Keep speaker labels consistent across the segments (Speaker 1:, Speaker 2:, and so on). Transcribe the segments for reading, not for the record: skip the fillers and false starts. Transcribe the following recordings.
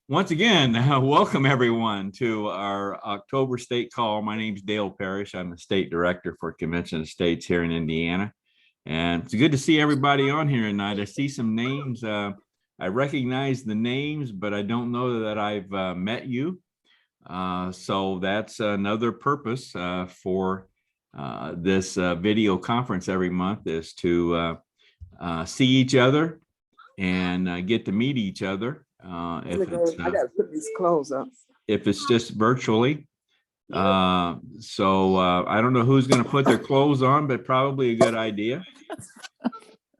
Speaker 1: Once again, welcome everyone to our October state call. My name is Dale Parrish. I'm the state director for Convention of States here in Indiana. And it's good to see everybody on here tonight. I see some names. I recognize the names, but I don't know that I've met you. So that's another purpose for this video conference every month is to see each other and get to meet each other.
Speaker 2: I gotta put these clothes up.
Speaker 1: If it's just virtually. I don't know who's going to put their clothes on, but probably a good idea.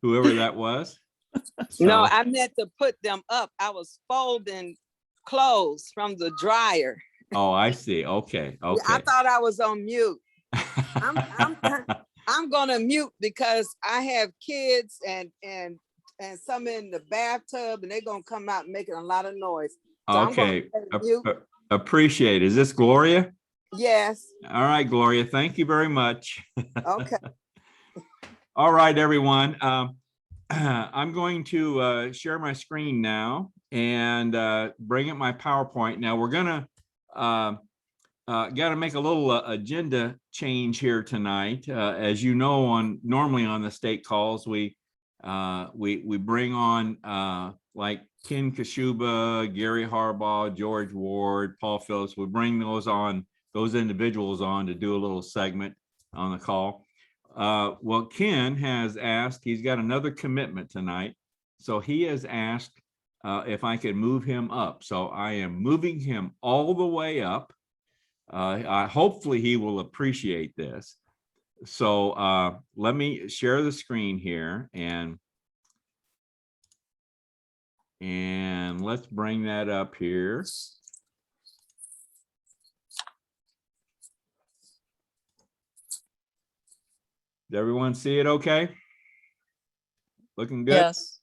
Speaker 1: Whoever that was.
Speaker 2: No, I meant to put them up. I was folding clothes from the dryer.
Speaker 1: Oh, I see. Okay.
Speaker 2: I thought I was on mute. I'm gonna mute because I have kids and some in the bathtub, and they're gonna come out making a lot of noise. So
Speaker 1: okay. Appreciate it. Is this Gloria?
Speaker 2: Yes.
Speaker 1: All right, Gloria. Thank you very much.
Speaker 2: Okay.
Speaker 1: All right, everyone. I'm going to share my screen now and bring up my PowerPoint. Now we're gonna got to make a little agenda change here tonight. As you know, normally on the state calls, we bring on like Ken Kashuba, Gary Harbaugh, George Ward, Paul Phillips. We bring those individuals on to do a little segment on the call. Well, Ken has asked, he's got another commitment tonight. So he has asked if I could move him up. So I am moving him all the way up. Hopefully he will appreciate this. So let me share the screen here and let's bring that up here. Does everyone see it okay? Looking good?
Speaker 3: Yes.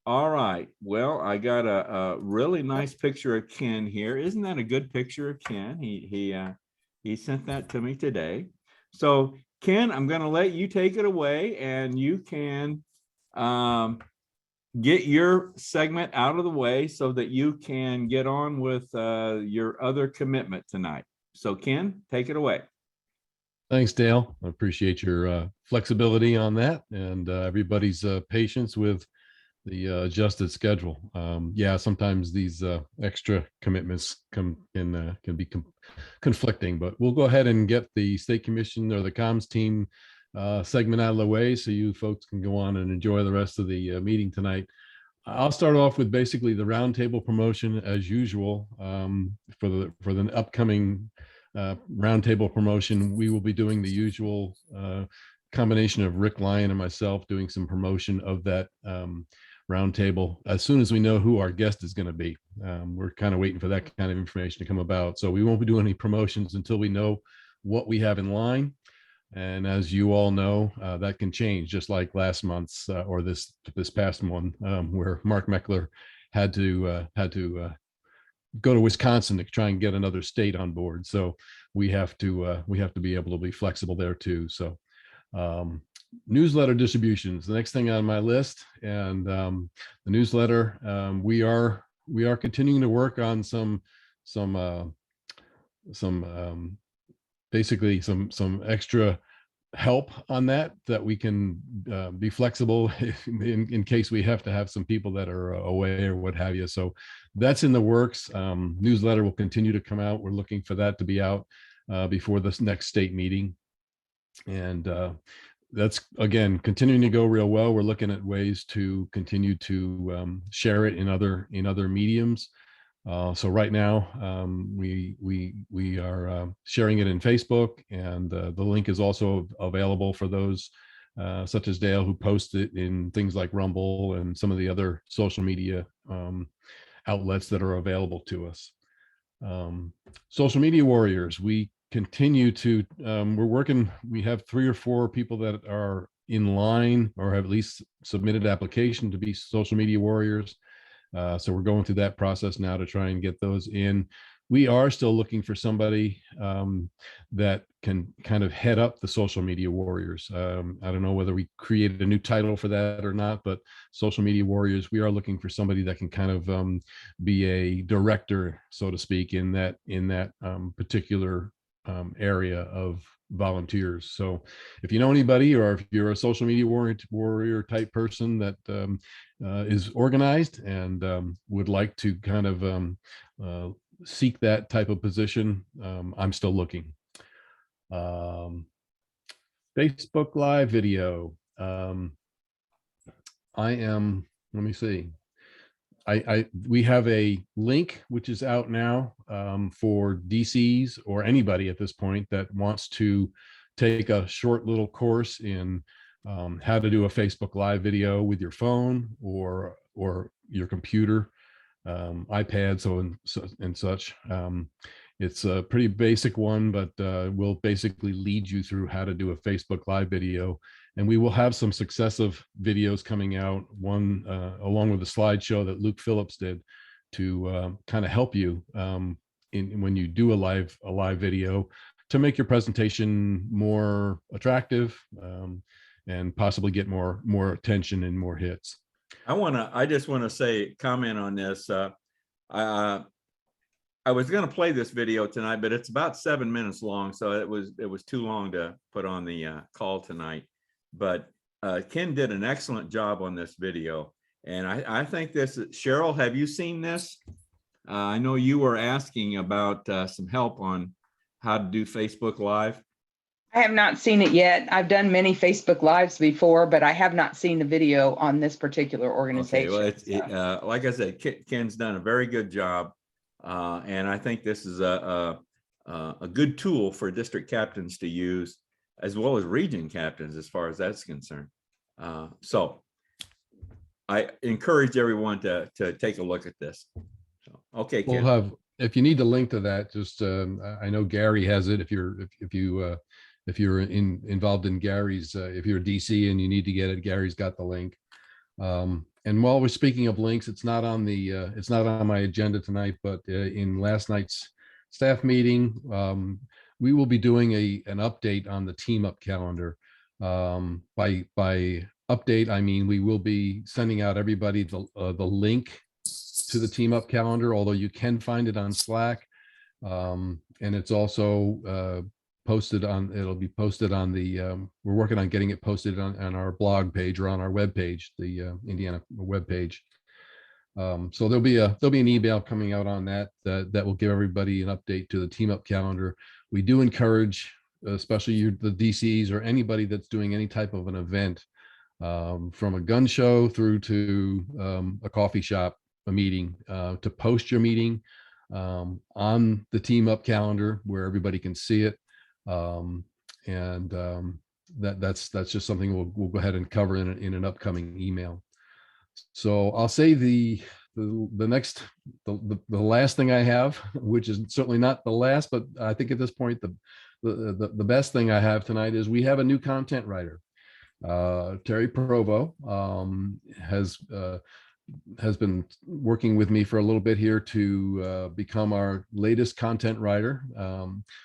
Speaker 1: All right. Well, I got a really nice picture of Ken here. Isn't that a good picture of Ken? He sent that to me today. So Ken, I'm going to let you take it away, and you can get your segment out of the way so that you can get on with your other commitment tonight. So Ken, take it away.
Speaker 4: Thanks, Dale. I appreciate your flexibility on that and everybody's patience with the adjusted schedule. Yeah, sometimes these extra commitments can be conflicting, but we'll go ahead and get the State Commission or the comms team segment out of the way so you folks can go on and enjoy the rest of the meeting tonight. I'll start off with basically the roundtable promotion as usual. For the upcoming roundtable promotion, we will be doing the usual combination of Rick Lyon and myself doing some promotion of that roundtable as soon as we know who our guest is going to be. We're kind of waiting for that kind of information to come about. So we won't be doing any promotions until we know what we have in line. And as you all know, that can change, just like last month's or this past one, where Mark Meckler had to go to Wisconsin to try and get another state on board. So we have to be able to be flexible there too. So newsletter distributions, the next thing on my list, and the newsletter, we are continuing to work on some basically some extra help on that we can be flexible in case we have to have some people that are away or what have you. So that's in the works. Newsletter will continue to come out. We're looking for that to be out before this next state meeting. And that's, again, continuing to go real well. We're looking at ways to continue to share it in other mediums. So right now, we are sharing it in Facebook, and the link is also available for those such as Dale, who post it in things like Rumble and some of the other social media outlets that are available to us. Social media warriors, we continue to, we're working, we have 3 or 4 people that are in line or have at least submitted application to be social media warriors. So we're going through that process now to try and get those in. we are still looking for somebody that can kind of head up the social media warriors. I don't know whether we created a new title for that or not, but social media warriors, we are looking for somebody that can kind of be a director, so to speak, in that particular area of volunteers. So if you know anybody, or if you're a social media warrior type person that is organized and would like to kind of seek that type of position, I'm still looking. Facebook Live video. Let me see. We have a link which is out now for DCs or anybody at this point that wants to take a short little course in how to do a Facebook Live video with your phone or your computer, iPad, and such. It's a pretty basic one, but we'll basically lead you through how to do a Facebook Live video. And we will have some successive videos coming out, one along with a slideshow that Luke Phillips did to kind of help you when you do a live video to make your presentation more attractive and possibly get more attention and more hits.
Speaker 1: I just want to comment on this. I was going to play this video tonight, but it's about 7 minutes long, so it was too long to put on the call tonight. But Ken did an excellent job on this video, and I think Cheryl, have you seen this? I know you were asking about some help on how to do Facebook Live.
Speaker 3: I have not seen it yet. I've done many Facebook Lives before, but I have not seen the video on this particular organization.
Speaker 1: Okay, well, like I said, Ken's done a very good job, and I think this is a good tool for district captains to use, as well as region captains, as far as that's concerned. So I encourage everyone to take a look at this. So, okay, Ken.
Speaker 4: We'll have, if you need the link to that, just I know Gary has it. If you're involved in Gary's, if you're a DC and you need to get it, Gary's got the link. And while we're speaking of links, it's not on my agenda tonight, but in last night's staff meeting, we will be doing an update on the team up calendar. By update, I mean we will be sending out everybody the link to the team up calendar, although you can find it on Slack, and it's also it'll be posted on the we're working on getting it posted on our blog page or on our web page, the Indiana web page. So there'll be an email coming out on that will give everybody an update to the team up calendar. We do encourage, especially the DCs or anybody that's doing any type of an event, from a gun show through to a coffee shop, a meeting, to post your meeting on the team up calendar where everybody can see it. That's just something we'll go ahead and cover in an upcoming email. So I'll say the last thing I have, which is certainly not the last, but I think at this point the best thing I have tonight is we have a new content writer. Terry Provo has been working with me for a little bit here to become our latest content writer.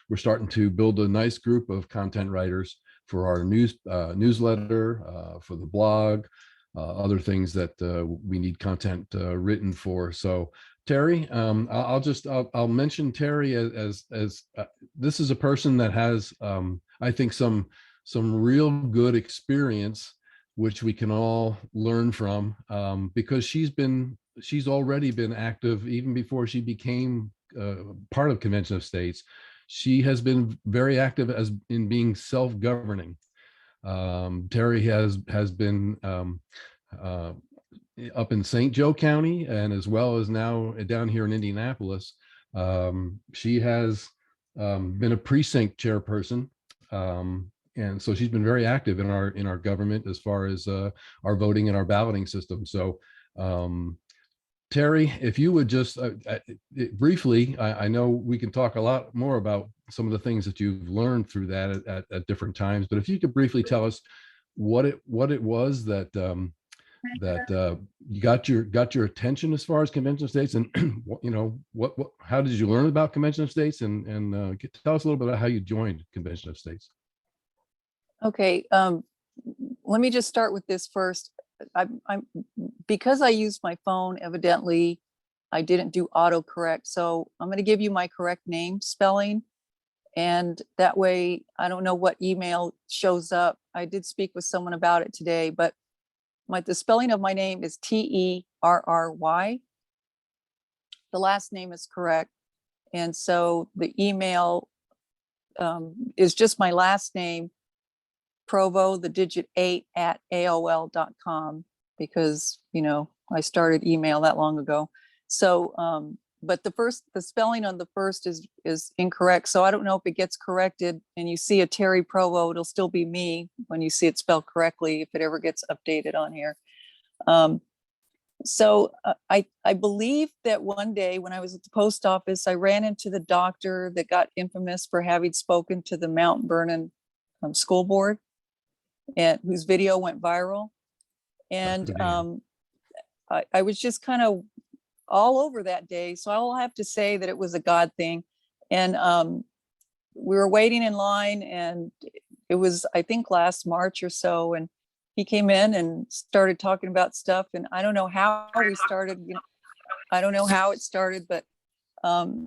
Speaker 4: We're starting to build a nice group of content writers for our newsletter, for the blog, other things that we need content written for. So Terry, I'll mention Terry as this is a person that has I think some real good experience, which we can all learn from, because she's already been active even before she became part of Convention of States. She has been very active in being self-governing. Terry has been up in St. Joe County, and as well as now down here in Indianapolis. She has been a precinct chairperson. And so she's been very active in our government as far as our voting and our balloting system. So Terry, if you would just briefly, I know we can talk a lot more about some of the things that you've learned through that at different times, but if you could briefly tell us what it was that you got your attention as far as convention of states, and what how did you learn about convention of states, and tell us a little bit about how you joined convention of states.
Speaker 5: Okay, let me just start with this first. I'm because I used my phone, evidently I didn't do autocorrect. So I'm going to give you my correct name spelling. And that way I don't know what email shows up. I did speak with someone about it today, but the spelling of my name is Terry. The last name is correct. And so the email is just my last name, Provo, the digit 8 at AOL.com, because, I started email that long ago. So, but the spelling on the first is incorrect. So I don't know if it gets corrected and you see a Terry Provo, it'll still be me when you see it spelled correctly, if it ever gets updated on here. So I believe that one day when I was at the post office, I ran into the doctor that got infamous for having spoken to the Mount Vernon school board, and whose video went viral. And I was just kind of all over that day. So I'll have to say that it was a God thing. And we were waiting in line, and it was, I think, last March or so. And he came in and started talking about stuff. And I don't know how we started. I don't know how it started, but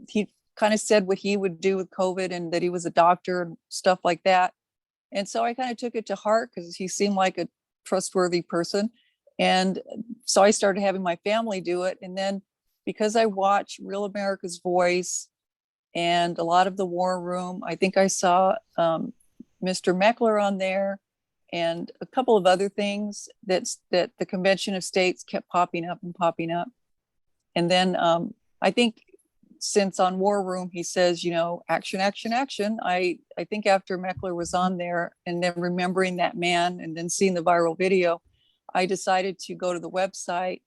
Speaker 5: he kind of said what he would do with COVID and that he was a doctor and stuff like that. And so I kind of took it to heart because he seemed like a trustworthy person. And so I started having my family do it. And then because I watch Real America's Voice and a lot of the War Room, I think I saw Mr. Meckler on there and a couple of other things that the Convention of States kept popping up. And then I think since on War Room, he says, action, action, action. I think after Meckler was on there and then remembering that man and then seeing the viral video, I decided to go to the website,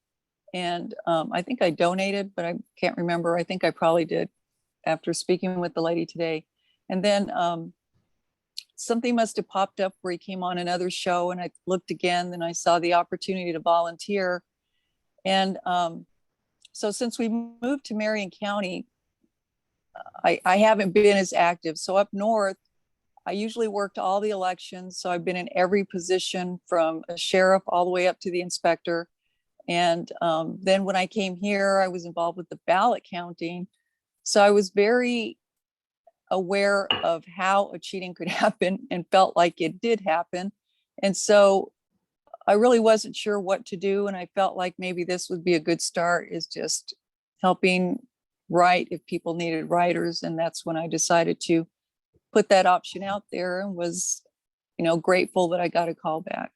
Speaker 5: and I think I donated, but I can't remember. I think I probably did after speaking with the lady today. And then something must have popped up where he came on another show, and I looked again, then I saw the opportunity to volunteer. And so since we moved to Marion County, I haven't been as active. So up north, I usually worked all the elections. So I've been in every position from a sheriff all the way up to the inspector. And then when I came here, I was involved with the ballot counting. So I was very aware of how a cheating could happen and felt like it did happen. And so I really wasn't sure what to do. And I felt like maybe this would be a good start, is just helping write if people needed writers. And that's when I decided to put that option out there, and was, grateful that I got a call back.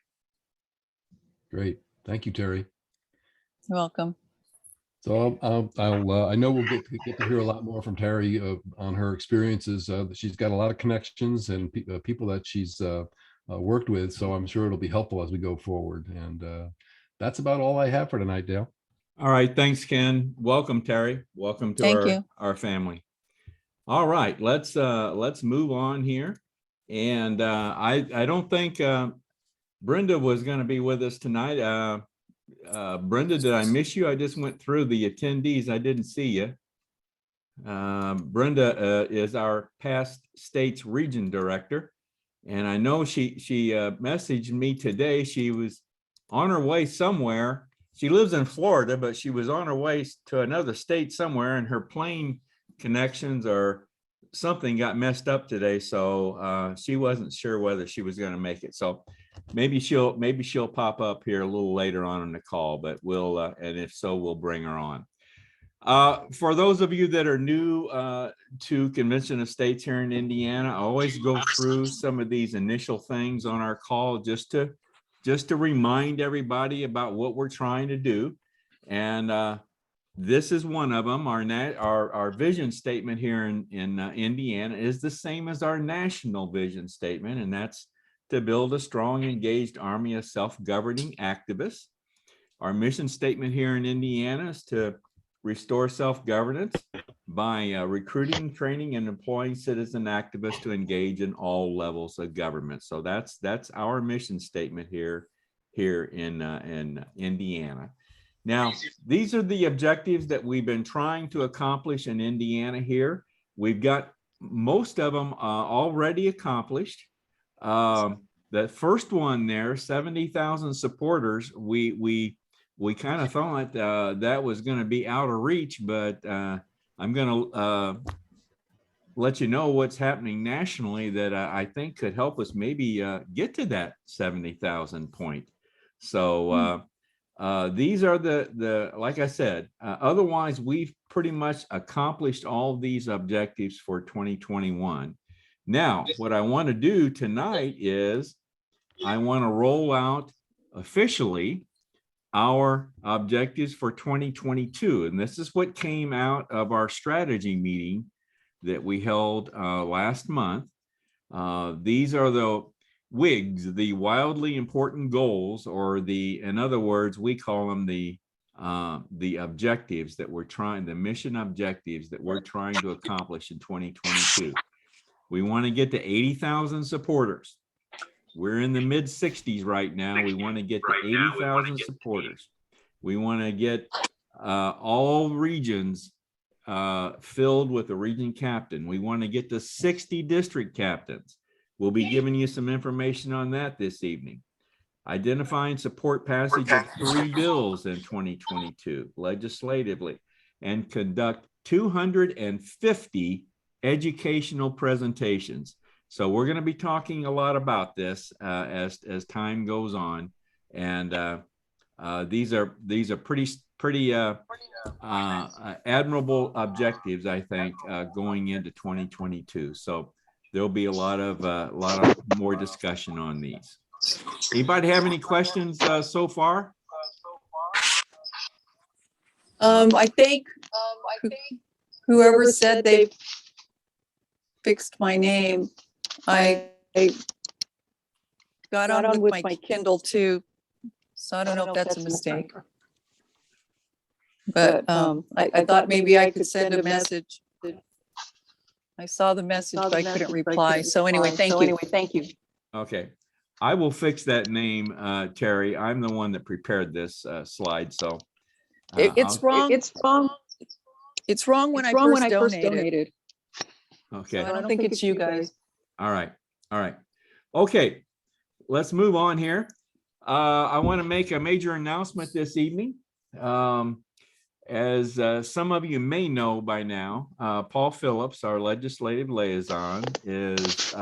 Speaker 4: Great. Thank you, Terry.
Speaker 5: You're welcome.
Speaker 4: So I know we'll get to hear a lot more from Terry on her experiences. She's got a lot of connections and people that she's worked with. So I'm sure it'll be helpful as we go forward. And that's about all I have for tonight, Dale.
Speaker 1: All right. Thanks, Ken. Welcome, Terry. Welcome to our family. All right. Let's move on here. And I don't think Brenda was going to be with us tonight. Brenda, did I miss you? I just went through the attendees. I didn't see you. Brenda is our past states region director. And I know she messaged me today. She was on her way somewhere. She lives in Florida, but she was on her way to another state somewhere, and her plane connections or something got messed up today. So she wasn't sure whether she was going to make it. So maybe she'll pop up here a little later on in the call, but we'll, and if so, we'll bring her on. For those of you that are new to Convention of States here in Indiana, I always go through some of these initial things on our call just to remind everybody about what we're trying to do. And this is one of them. Our vision statement here in Indiana is the same as our national vision statement, and that's to build a strong, engaged army of self-governing activists. Our mission statement here in Indiana is to restore self-governance by recruiting, training, and employing citizen activists to engage in all levels of government. So that's our mission statement here in Indiana. Now, these are the objectives that we've been trying to accomplish in Indiana here. We've got most of them already accomplished. The first one there, 70,000 supporters, we kind of thought that was going to be out of reach, but I'm going to let you know what's happening nationally that I think could help us maybe get to that 70,000 point. So these are the like I said, otherwise we've pretty much accomplished all these objectives for 2021. Now, what I want to do tonight is I want to roll out officially our objectives for 2022. And this is what came out of our strategy meeting that we held last month. These are the WIGs, the wildly important goals, or in other words, we call them the objectives that we're trying, the mission objectives that we're trying to accomplish in 2022. We want to get to 80,000 supporters. We're in the mid 60s right now. We want to get to 80,000 supporters. We want to get all regions filled with a region captain. We want to get to 60 district captains. We'll be giving you some information on that this evening. Identifying support passage of 3 bills in 2022 legislatively, and conduct 250 educational presentations. So we're going to be talking a lot about this as time goes on, and these are pretty admirable objectives, I think, going into 2022. So there'll be a lot of more discussion on these. Anybody have any questions so far?
Speaker 5: I think whoever said they fixed my name, I got on with my Kindle too, so I don't know if that's a mistake. But I thought maybe I could send a message. I saw the message, but I couldn't reply. So anyway, thank you.
Speaker 1: Okay, I will fix that name, Terry. I'm the one that prepared this slide, so
Speaker 5: It's wrong. It's wrong when I first donated.
Speaker 1: Okay.
Speaker 5: So I don't think it's you guys.
Speaker 1: All right. Okay, let's move on here. I want to make a major announcement this evening. As some of you may know by now, Paul Phillips, our legislative liaison, is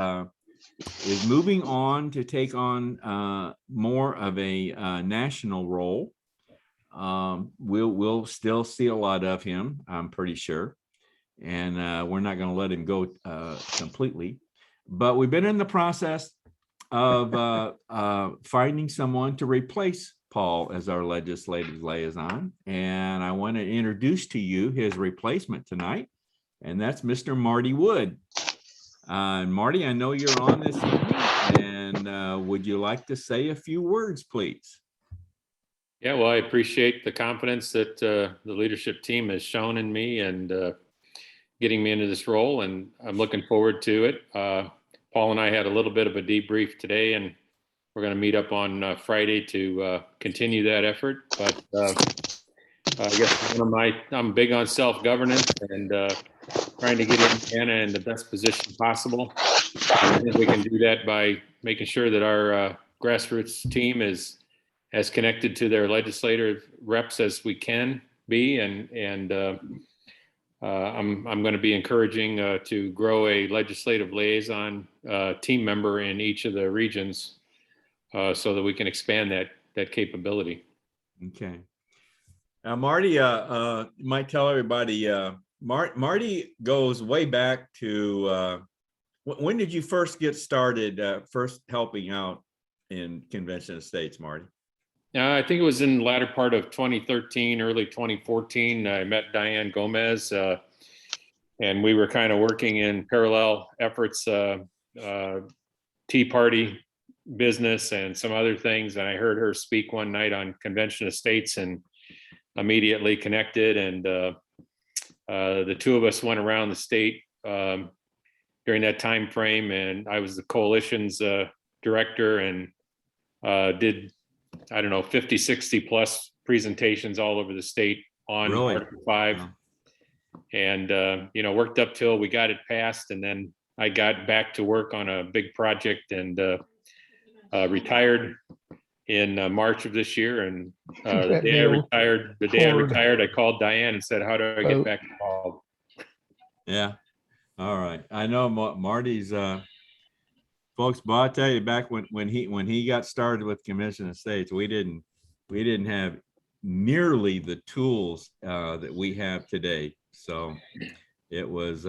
Speaker 1: moving on to take on more of a national role. We'll still see a lot of him, I'm pretty sure, and we're not going to let him go completely. But we've been in the process of finding someone to replace Paul as our legislative liaison, and I want to introduce to you his replacement tonight, and that's Mr. Marty Wood. Marty, I know you're on this evening, and would you like to say a few words, please?
Speaker 6: Yeah, well, I appreciate the confidence that the leadership team has shown in me and getting me into this role, and I'm looking forward to it. Paul and I had a little bit of a debrief today, and we're going to meet up on Friday to continue that effort. But I guess I'm big on self-governance and trying to get Indiana in the best position possible. And I think we can do that by making sure that our grassroots team is as connected to their legislative reps as we can be. And I'm going to be encouraging to grow a legislative liaison team member in each of the regions so that we can expand that capability.
Speaker 1: Okay. Now, Marty, you might tell everybody, Marty goes way back to, when did you first get started, first helping out in Convention of States, Marty?
Speaker 6: I think it was in the latter part of 2013, early 2014. I met Diane Gomez, and we were kind of working in parallel efforts, Tea Party business and some other things. And I heard her speak one night on Convention of States and immediately connected. And the two of us went around the state during that time frame, and I was the coalition's director and did, I don't know, 50, 60 plus presentations all over the state on
Speaker 1: Really?
Speaker 6: Article 5.
Speaker 1: Wow.
Speaker 6: And, you know, worked up till we got it passed, and then I got back to work on a big project and retired in March of this year. And the day I retired, I called Diane and said, how do I get back involved?
Speaker 1: Yeah. All right. I know Marty's folks, but I'll tell you, back when he got started with Convention of States, we didn't have nearly the tools that we have today. So it was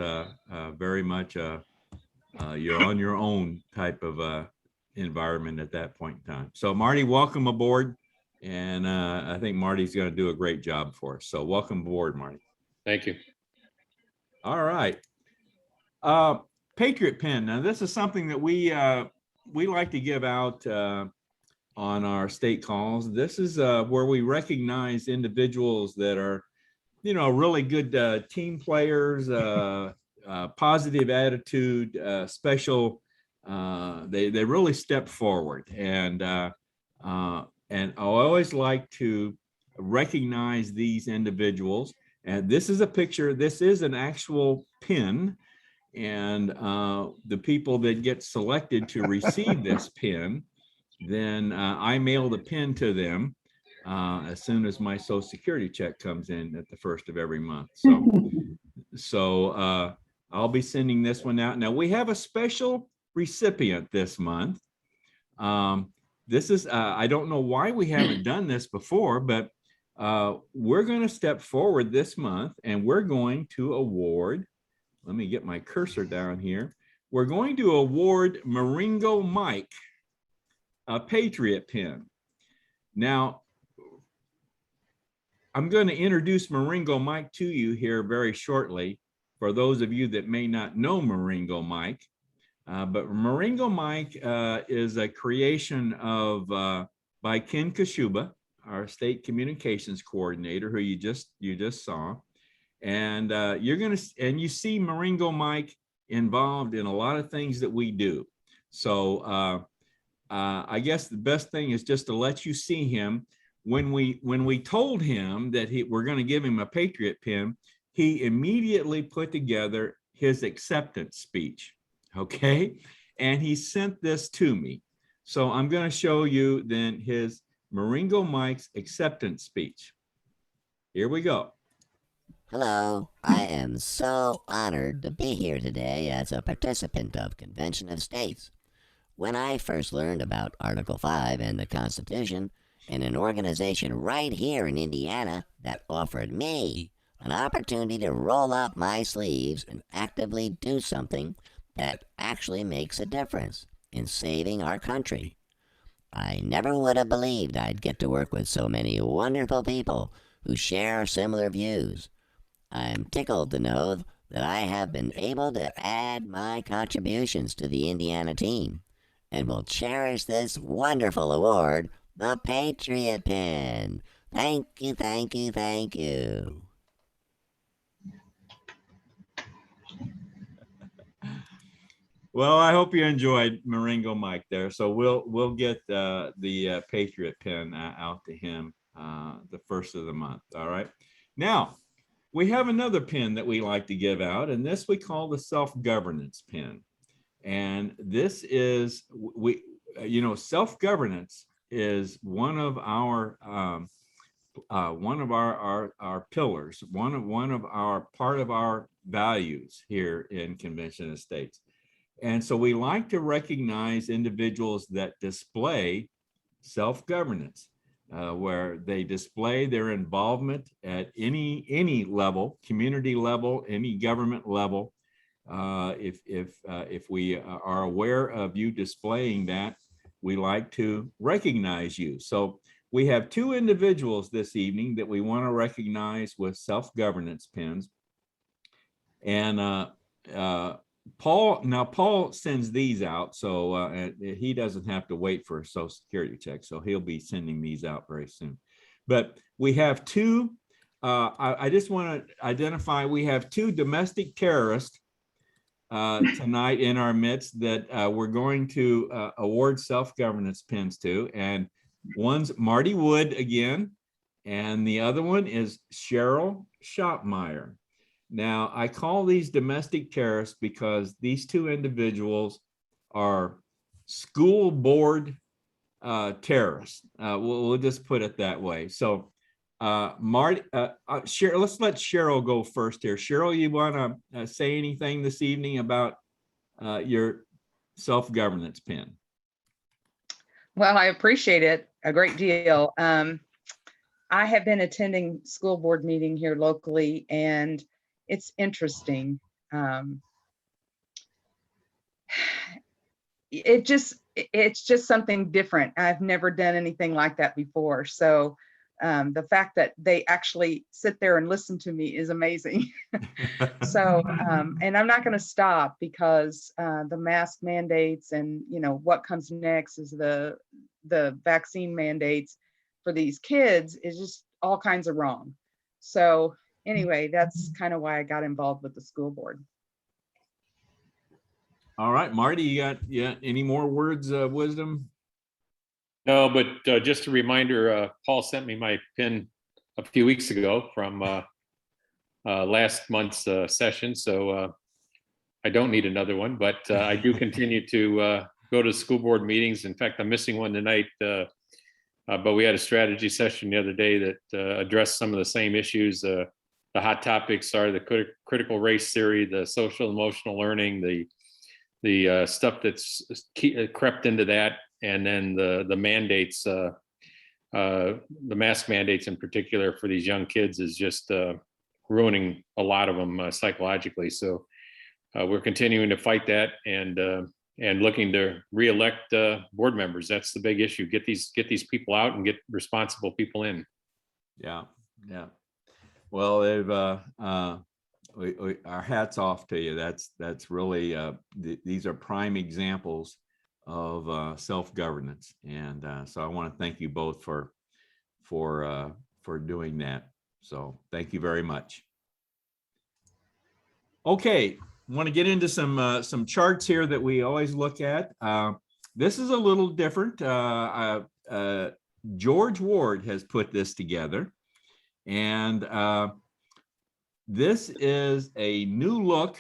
Speaker 1: very much you're on your own type of environment at that point in time. So Marty, welcome aboard. And I think Marty's going to do a great job for us. So welcome aboard, Marty.
Speaker 6: Thank you.
Speaker 1: All right. Patriot Pin. Now this is something that we like to give out on our state calls. This is where we recognize individuals that are, you know, really good team players, positive attitude, special. They really step forward, and I always like to recognize these individuals. And this is a picture. This is an actual pin, and the people that get selected to receive this pin, then I mail the pin to them as soon as my Social Security check comes in at the first of every month. So I'll be sending this one out. Now we have a special recipient this month. This is, I don't know why we haven't done this before, but we're going to step forward this month and we're going to award, let me get my cursor down here. We're going to award Maringo Mike a Patriot Pin. Now, I'm going to introduce Maringo Mike to you here very shortly for those of you that may not know Maringo Mike. But Maringo Mike is a creation of by Ken Kashuba, our state communications coordinator, who you just saw. And you see Maringo Mike involved in a lot of things that we do. So I guess the best thing is just to let you see him. When we told him that we're going to give him a Patriot Pin, he immediately put together his acceptance speech. Okay, and he sent this to me. So I'm going to show you then his Maringo Mike's acceptance speech. Here we go.
Speaker 7: Hello, I am so honored to be here today as a participant of Convention of States. When I first learned about Article 5 and the Constitution, and an organization right here in Indiana that offered me an opportunity to roll up my sleeves and actively do something that actually makes a difference in saving our country. I never would have believed I'd get to work with so many wonderful people who share similar views. I'm tickled to know that I have been able to add my contributions to the Indiana team and will cherish this wonderful award, the Patriot Pin. Thank you, thank you, thank you.
Speaker 1: Well, I hope you enjoyed Maringo Mike there. So we'll get the Patriot Pin out to him the first of the month. All right. Now we have another pin that we like to give out, and this we call the self-governance pin. And this is self-governance is one of our pillars, one of our part of our values here in Convention of States. And so we like to recognize individuals that display self-governance, where they display their involvement at any level, community level, any government level. If we are aware of you displaying that, we like to recognize you. So we have two individuals this evening that we want to recognize with self-governance pins. And Paul sends these out, so he doesn't have to wait for a Social Security check, so he'll be sending these out very soon. But we have two, I just want to identify, we have two domestic terrorists tonight in our midst that we're going to award self-governance pins to. And one's Marty Wood again, and the other one is Cheryl Shopmeyer. Now, I call these domestic terrorists because these two individuals are school board terrorists. We'll just put it that way. So, Marty, Cheryl, let's let Cheryl go first here. Cheryl, you want to say anything this evening about your self-governance pin?
Speaker 3: Well, I appreciate it a great deal. I have been attending school board meeting here locally, and it's interesting. It's just something different. I've never done anything like that before. So the fact that they actually sit there and listen to me is amazing. So, and I'm not going to stop because the mask mandates and, you know, what comes next is the vaccine mandates for these kids is just all kinds of wrong. So anyway, that's kind of why I got involved with the school board.
Speaker 1: All right, Marty, you got any more words of wisdom?
Speaker 6: No, but just a reminder, Paul sent me my pin a few weeks ago from last month's session. So I don't need another one, but I do continue to go to school board meetings. In fact, I'm missing one tonight, but we had a strategy session the other day that addressed some of the same issues. The hot topics are the critical race theory, the social emotional learning, the stuff that's crept into that, and then the mandates, the mask mandates in particular for these young kids is just ruining a lot of them psychologically. So we're continuing to fight that and looking to reelect board members. That's the big issue. Get these people out and get responsible people in.
Speaker 1: Yeah. Well, they've our hats off to you. That's really these are prime examples of self-governance, and so I want to thank you both for doing that. So thank you very much. Okay, I want to get into some charts here that we always look at. This is a little different. George Ward has put this together, and this is a new look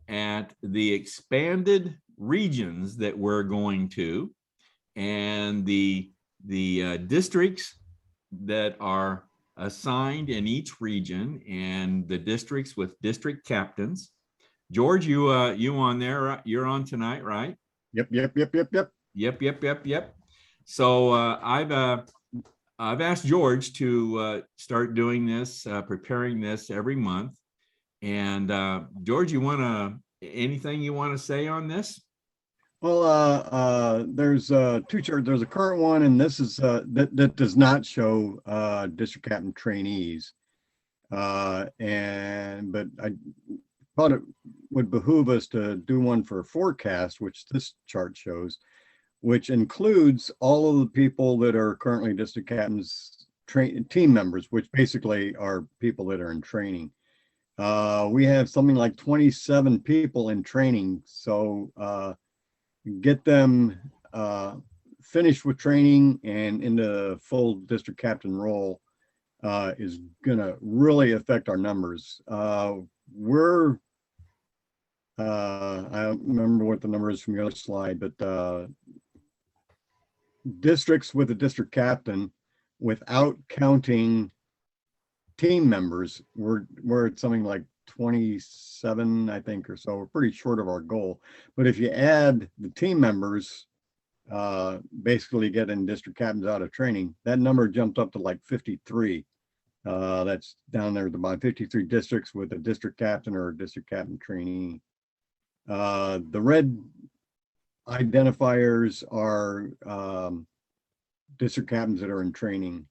Speaker 1: at the expanded regions that we're going to, and the districts that are assigned in each region, and the districts with district captains. George, you on there? You're on tonight, right?
Speaker 8: Yep.
Speaker 1: Yep. So I've asked George to start doing this, preparing this every month. And George, anything you want to say on this?
Speaker 8: Well, there's two charts. There's a current one, and this is that does not show district captain trainees. But I thought it would behoove us to do one for a forecast, which this chart shows, which includes all of the people that are currently district captains, team members, which basically are people that are in training. We have something like 27 people in training. So get them finished with training and into full district captain role is gonna really affect our numbers. I don't remember what the number is from the other slide, but districts with a district captain without counting team members, we're at something like 27, I think, or so. We're pretty short of our goal. But if you add the team members, basically getting district captains out of training, that number jumped up to like 53. That's down there at the bottom, 53 districts with a district captain or a district captain trainee. The red identifiers are district captains that are in training.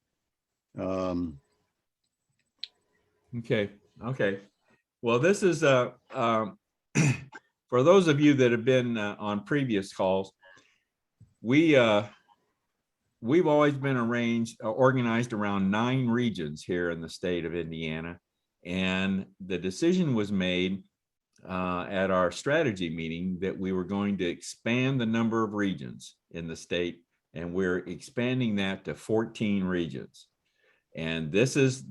Speaker 1: Okay. Well, this is for those of you that have been on previous calls, we've always been organized around 9 regions here in the state of Indiana, and the decision was made at our strategy meeting that we were going to expand the number of regions in the state, and we're expanding that to 14 regions. And this is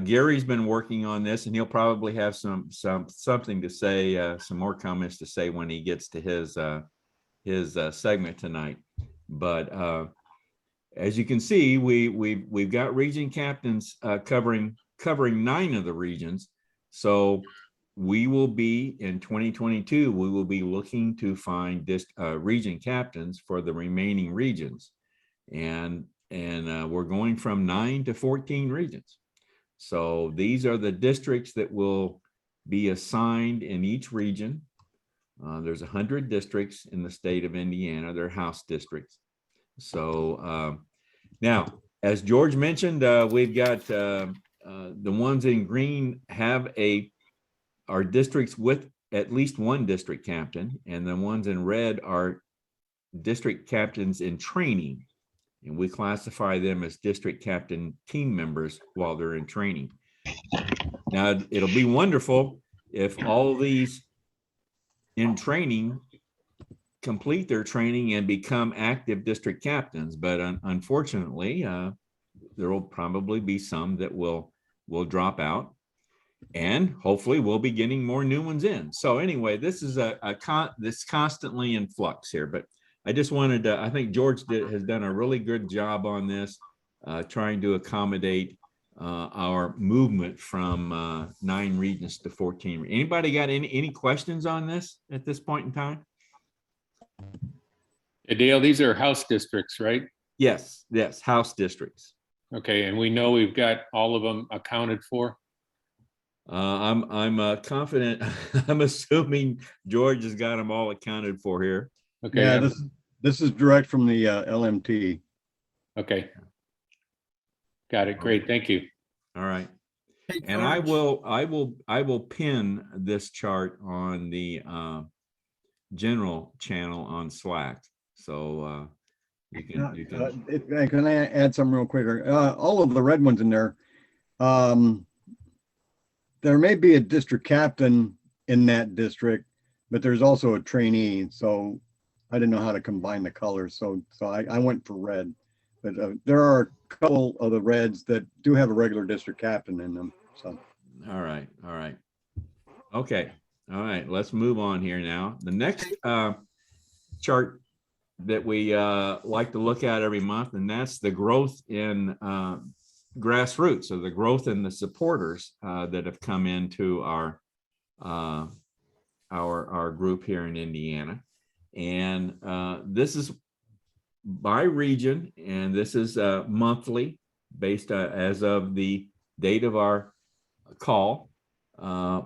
Speaker 1: Gary's been working on this, and he'll probably have something to say, some more comments to say when he gets to his segment tonight. But as you can see, we've got region captains covering 9 of the regions. So we will be in 2022. We will be looking to find region captains for the remaining regions, and we're going from 9 to 14 regions. So these are the districts that will be assigned in each region. There's 100 districts in the state of Indiana. They're house districts. So now, as George mentioned, we've got the ones in green are districts with at least one district captain, and the ones in red are district captains in training. And we classify them as district captain team members while they're in training. Now, it'll be wonderful if all these in training complete their training and become active district captains, but unfortunately, there will probably be some that will drop out, and hopefully we'll be getting more new ones in. So anyway, this is this constantly in flux here, but I just wanted to, I think George has done a really good job on this, trying to accommodate our movement from 9 regions to 14. Anybody got any questions on this at this point in time?
Speaker 6: Hey, Dale, these are house districts, right?
Speaker 1: Yes, house districts.
Speaker 6: Okay, and we know we've got all of them accounted for?
Speaker 1: I'm confident. I'm assuming George has got them all accounted for here.
Speaker 6: Okay.
Speaker 8: Yeah, this is direct from the LMT.
Speaker 6: Okay. Got it. Great. Thank you.
Speaker 1: All right. And I will pin this chart on the general channel on Slack. So you can.
Speaker 8: Can I add something real quick? All of the red ones in there, there may be a district captain in that district, but there's also a trainee. So I didn't know how to combine the colors. So I went for red, but there are a couple of the reds that do have a regular district captain in them. So.
Speaker 1: All right. Okay. All right. Let's move on here now. The next chart that we like to look at every month, and that's the growth in grassroots, so the growth in the supporters that have come into our group here in Indiana. And this is by region, and this is monthly, based as of the date of our call,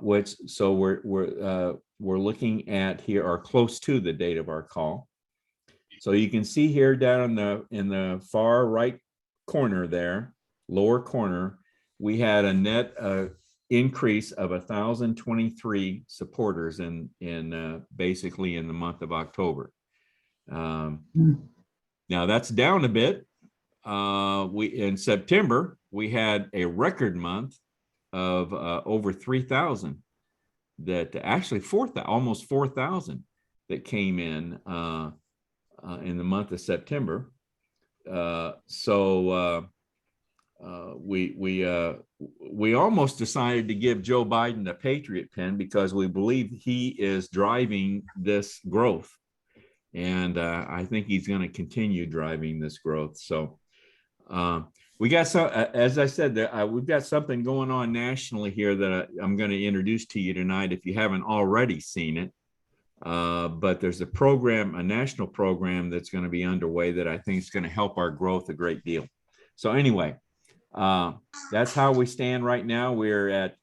Speaker 1: which so we're looking at here, or close to the date of our call. So you can see here down in the far right corner there, lower corner, we had a net increase of 1,023 supporters in basically in the month of October. Now that's down a bit. In September, we had a record month of over 3,000, that actually almost 4,000 that came in the month of September. We almost decided to give Joe Biden the Patriot Pin because we believe he is driving this growth. And I think he's going to continue driving this growth. So we got some, as I said, we've got something going on nationally here that I'm going to introduce to you tonight if you haven't already seen it. But there's a national program that's going to be underway that I think is going to help our growth a great deal. So anyway, that's how we stand right now. We're at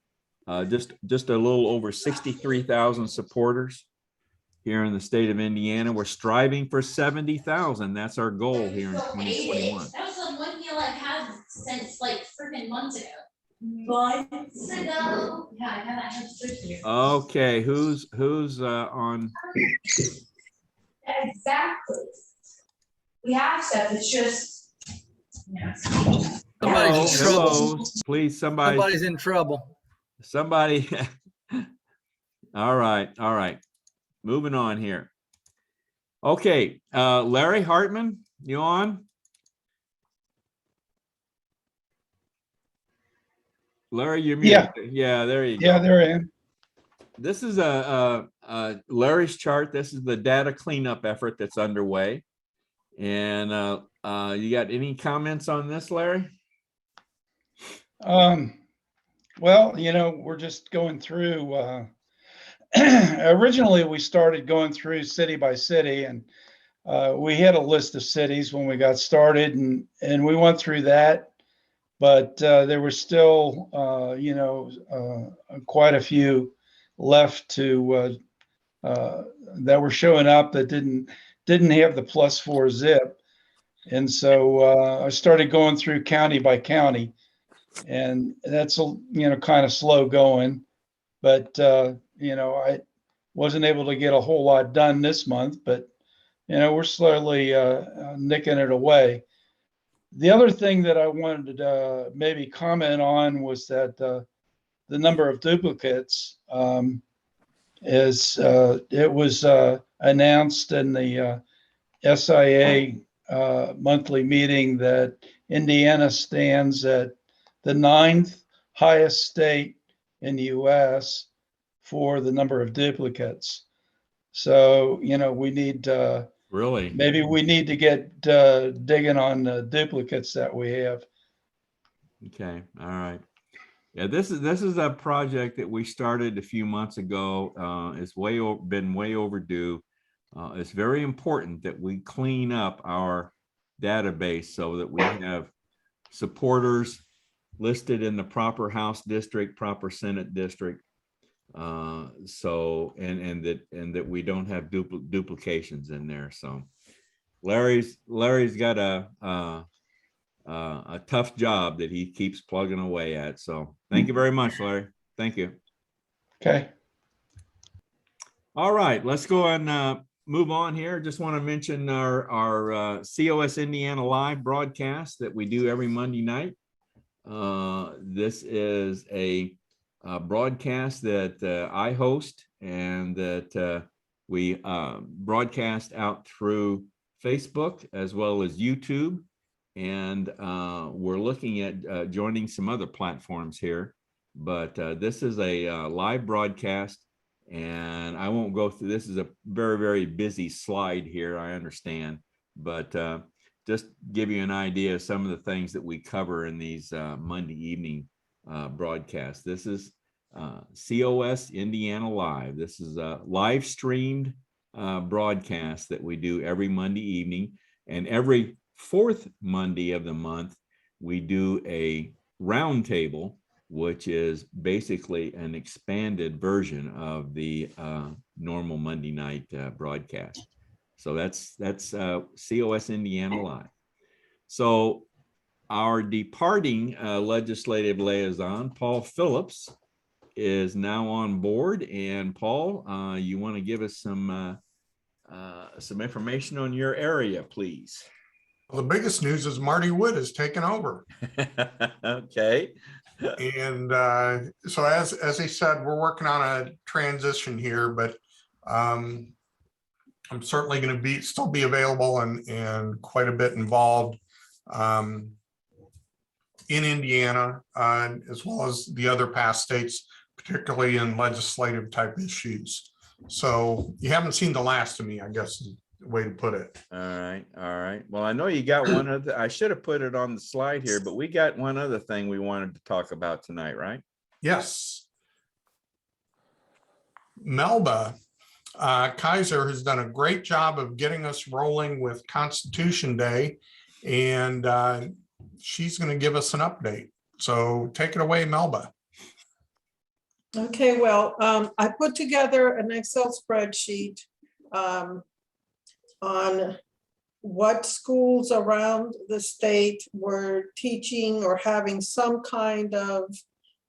Speaker 1: just a little over 63,000 supporters here in the state of Indiana. We're striving for 70,000. That's our goal here in 2021.
Speaker 9: That was the one deal I've had since like freaking months ago. Months ago. Yeah, I haven't had surgery.
Speaker 1: Okay, who's on?
Speaker 9: Exactly. We have stuff. It's just. Yeah.
Speaker 10: Somebody's in trouble.
Speaker 1: Please, somebody's
Speaker 10: in trouble.
Speaker 1: Somebody. All right. Moving on here. Okay, Larry Hartman, you on? Larry, you're
Speaker 11: Yeah.
Speaker 1: muted. Yeah, there you
Speaker 11: Yeah,
Speaker 1: go.
Speaker 11: there I am.
Speaker 1: This is Larry's chart. This is the data cleanup effort that's underway. And you got any comments on this, Larry?
Speaker 11: Well, we're just going through, originally we started going through city by city, and we had a list of cities when we got started, and we went through that, but there were still, quite a few left to that were showing up that didn't have the +4 zip. And so I started going through county by county, and that's kind of slow going, but I wasn't able to get a whole lot done this month, but we're slowly nicking it away. The other thing that I wanted to maybe comment on was that the number of duplicates it was announced in the SIA monthly meeting that Indiana stands at the 9th highest state in the US for the number of duplicates. So, we need
Speaker 1: Really?
Speaker 11: maybe we need to get digging on the duplicates that we have.
Speaker 1: Okay. All right. Yeah, this is a project that we started a few months ago. It's been way overdue. It's very important that we clean up our database so that we have supporters listed in the proper House district, proper Senate district. So and that we don't have duplications in there. So Larry's got a tough job that he keeps plugging away at. So thank you very much, Larry. Thank you.
Speaker 11: Okay.
Speaker 1: All right, let's go and move on here. Just want to mention our COS Indiana live broadcast that we do every Monday night. This is a broadcast that I host and that we broadcast out through Facebook as well as YouTube. And we're looking at joining some other platforms here, but this is a live broadcast, and I won't go through. This is a very, very busy slide here, I understand, but just give you an idea of some of the things that we cover in these Monday evening broadcasts. This is COS Indiana Live. This is a live streamed broadcast that we do every Monday evening, and every fourth Monday of the month, we do a roundtable, which is basically an expanded version of the normal Monday night broadcast. So that's COS Indiana Live. So our departing legislative liaison, Paul Phillips, is now on board. And Paul, you want to give us some information on your area, please?
Speaker 12: Well, the biggest news is Marty Wood has taken over.
Speaker 1: Okay.
Speaker 12: And so as I said, we're working on a transition here, but I'm certainly going to still be available and quite a bit involved in Indiana, as well as the other past states, particularly in legislative type issues. So you haven't seen the last of me, I guess is the way to put it.
Speaker 1: All right. All right. Well, I know you got one other, I should have put it on the slide here, but we got one other thing we wanted to talk about tonight, right?
Speaker 12: Yes. Melba Kaiser has done a great job of getting us rolling with Constitution Day, and she's going to give us an update. So take it away, Melba.
Speaker 13: Okay, well, I put together an Excel spreadsheet on what schools around the state were teaching or having some kind of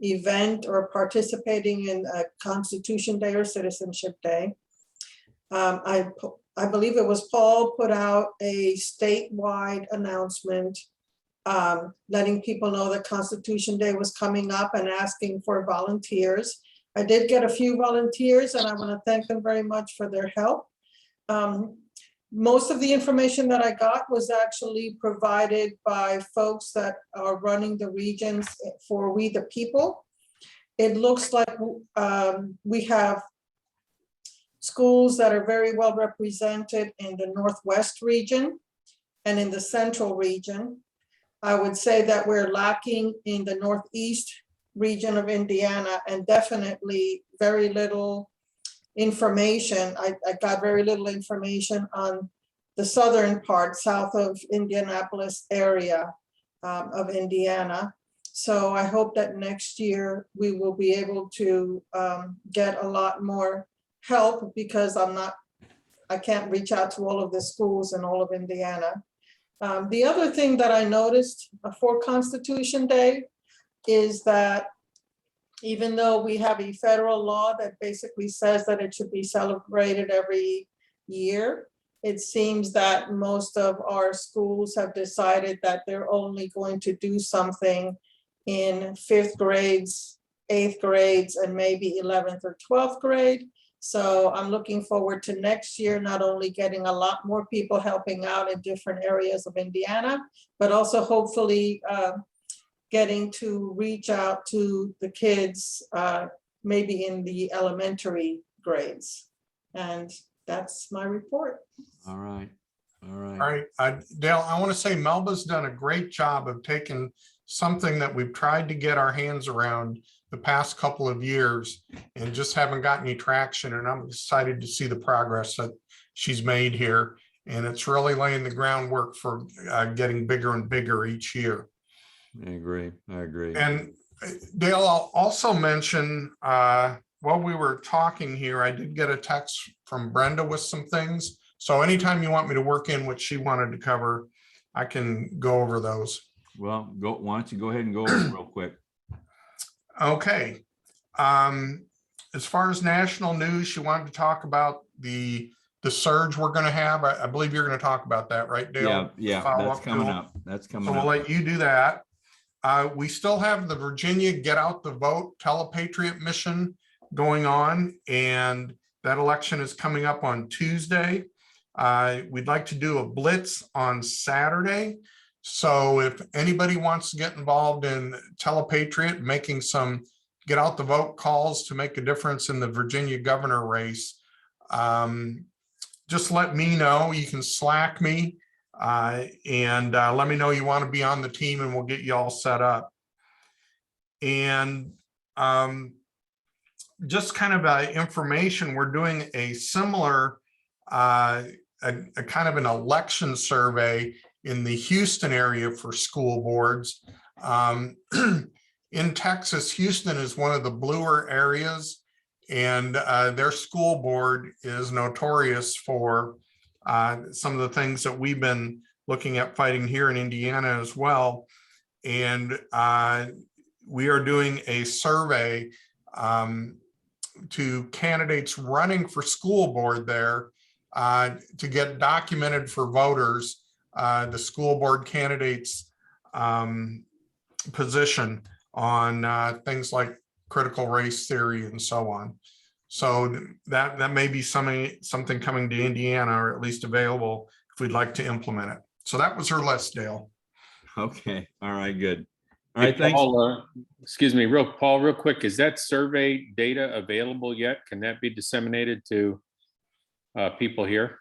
Speaker 13: event or participating in a Constitution Day or Citizenship Day. I believe it was Paul put out a statewide announcement letting people know that Constitution Day was coming up and asking for volunteers. I did get a few volunteers and I want to thank them very much for their help. most of the information that I got was actually provided by folks that are running the regions for We the People. It looks like we have schools that are very well represented in the Northwest region and in the Central region. I would say that we're lacking in the Northeast region of Indiana, and definitely very little information. I got very little information on the southern part, south of Indianapolis area of Indiana. So I hope that next year we will be able to get a lot more help, because I can't reach out to all of the schools in all of Indiana. The other thing that I noticed for Constitution Day is that even though we have a federal law that basically says that it should be celebrated every year, it seems that most of our schools have decided that they're only going to do something in 5th grades, 8th grades, and maybe 11th or 12th grade. So I'm looking forward to next year, not only getting a lot more people helping out in different areas of Indiana, but also hopefully getting to reach out to the kids, maybe in the elementary grades. And that's my report.
Speaker 1: All right. All right.
Speaker 12: All right, Dale, I want to say Melba's done a great job of taking something that we've tried to get our hands around the past couple of years and just haven't gotten any traction. And I'm excited to see the progress that she's made here. And it's really laying the groundwork for getting bigger and bigger each year.
Speaker 1: I agree. I agree.
Speaker 12: And Dale, I'll also mention, while we were talking here, I did get a text from Brenda with some things. So anytime you want me to work in what she wanted to cover, I can go over those.
Speaker 1: Well, why don't you go ahead and go over it real quick.
Speaker 12: Okay. As far as national news, she wanted to talk about the surge we're going to have. I believe you're going to talk about that, right, Dale?
Speaker 1: Yeah, that's coming up. That's coming up.
Speaker 12: So we'll let you do that. We still have the Virginia Get Out the Vote Telepatriot mission going on, and that election is coming up on Tuesday. We'd like to do a blitz on Saturday. So if anybody wants to get involved in Telepatriot, making some get out the vote calls to make a difference in the Virginia governor race, just let me know. You can Slack me and let me know you want to be on the team, and we'll get you all set up. And just kind of information, we're doing a similar a kind of an election survey in the Houston area for school boards. In Texas, Houston is one of the bluer areas, and their school board is notorious for some of the things that we've been looking at fighting here in Indiana as well. And we are doing a survey to candidates running for school board there to get documented for voters the school board candidates position on things like critical race theory and so on. So that may be something coming to Indiana, or at least available if we'd like to implement it. So that was her list, Dale.
Speaker 1: Okay. All right. Good. All right.
Speaker 6: Hey,
Speaker 1: Thanks.
Speaker 6: Paul, excuse me, Paul, real quick. Is that survey data available yet? Can that be disseminated to people here?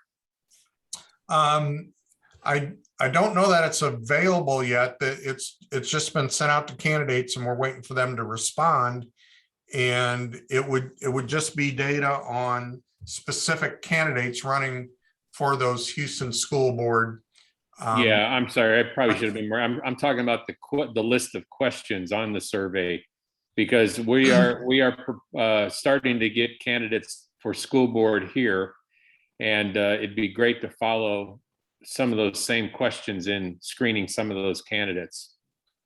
Speaker 12: I don't know that it's available yet. That it's just been sent out to candidates, and we're waiting for them to respond. And it would just be data on specific candidates running for those Houston school board.
Speaker 6: Yeah, I'm sorry. I probably should have been more. I'm talking about the list of questions on the survey, because we are starting to get candidates for school board here, and it'd be great to follow some of those same questions in screening some of those candidates.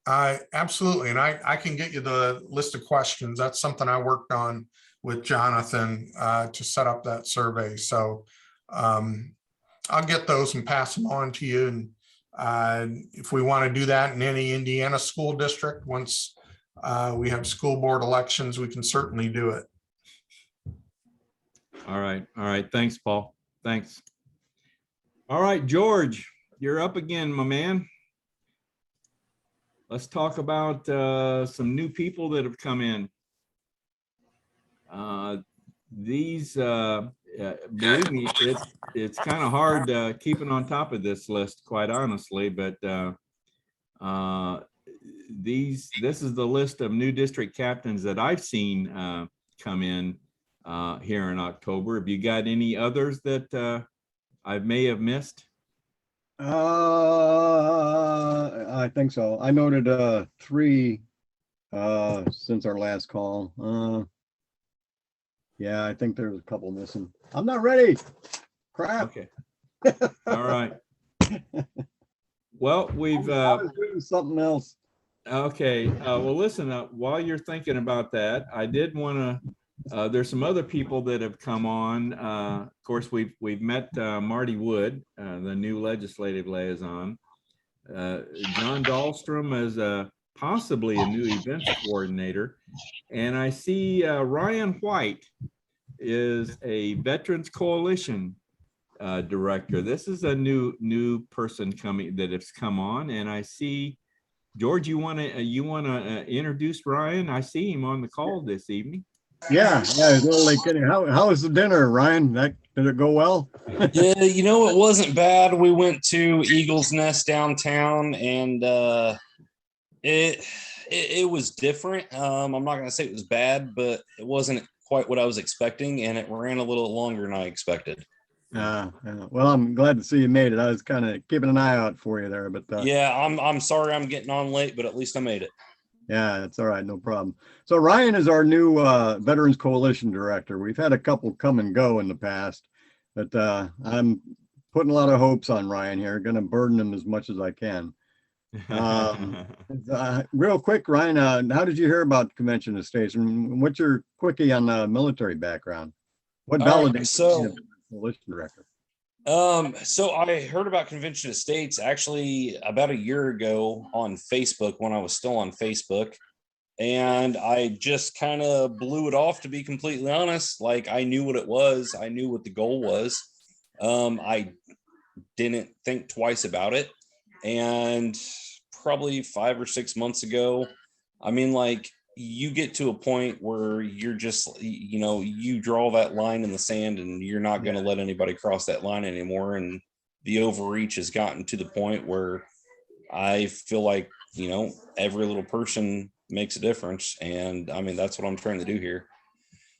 Speaker 12: Absolutely. And I can get you the list of questions. That's something I worked on with Jonathan to set up that survey. So I'll get those and pass them on to you. And if we want to do that in any Indiana school district, once we have school board elections, we can certainly do it.
Speaker 1: All right. All right. Thanks, Paul. Thanks. All right, George, you're up again, my man. Let's talk about some new people that have come in. Believe me, it's kind of hard keeping on top of this list, quite honestly, but this is the list of new district captains that I've seen come in here in October. Have you got any others that I may have missed?
Speaker 8: I think so. I noted 3 since our last call. Yeah, I think there's a couple missing. I'm not ready. Crap.
Speaker 1: Okay. All right. Well, we've
Speaker 8: I was doing something else.
Speaker 1: okay. Well, listen, while you're thinking about that, I did want to there's some other people that have come on. Of course, we've met Marty Wood, the new legislative liaison. John Dahlstrom as possibly a new events coordinator. And I see Ryan White is a Veterans Coalition director. This is a new person coming that has come on. And I see, George, you want to introduce Ryan? I see him on the call this evening.
Speaker 8: Yeah, it's a little like how was the dinner, Ryan? Did it go well?
Speaker 10: Yeah, you know, it wasn't bad. We went to Eagle's Nest downtown, and it was different. I'm not going to say it was bad, but it wasn't quite what I was expecting, and it ran a little longer than I expected.
Speaker 8: Well, I'm glad to see you made it. I was kind of keeping an eye out for you there, but
Speaker 10: yeah, I'm sorry I'm getting on late, but at least I made it.
Speaker 8: Yeah, it's all right, no problem. So Ryan is our new Veterans Coalition director. We've had a couple come and go in the past, but I'm putting a lot of hopes on Ryan here. Going to burden him as much as I can. Real quick, Ryan, how did you hear about Convention of States, and what's your quickie on the military background? What validates you as a coalition director?
Speaker 10: So I heard about Convention of States actually about a year ago on Facebook, when I was still on Facebook, and I just kind of blew it off, to be completely honest. Like, I knew what it was. I knew what the goal was. I didn't think twice about it. And probably 5 or 6 months ago, I mean, like, you get to a point where you're just, you know, you draw that line in the sand and you're not going to let anybody cross that line anymore. And the overreach has gotten to the point where I feel like, you know, every little person makes a difference. And I mean, that's what I'm trying to do here.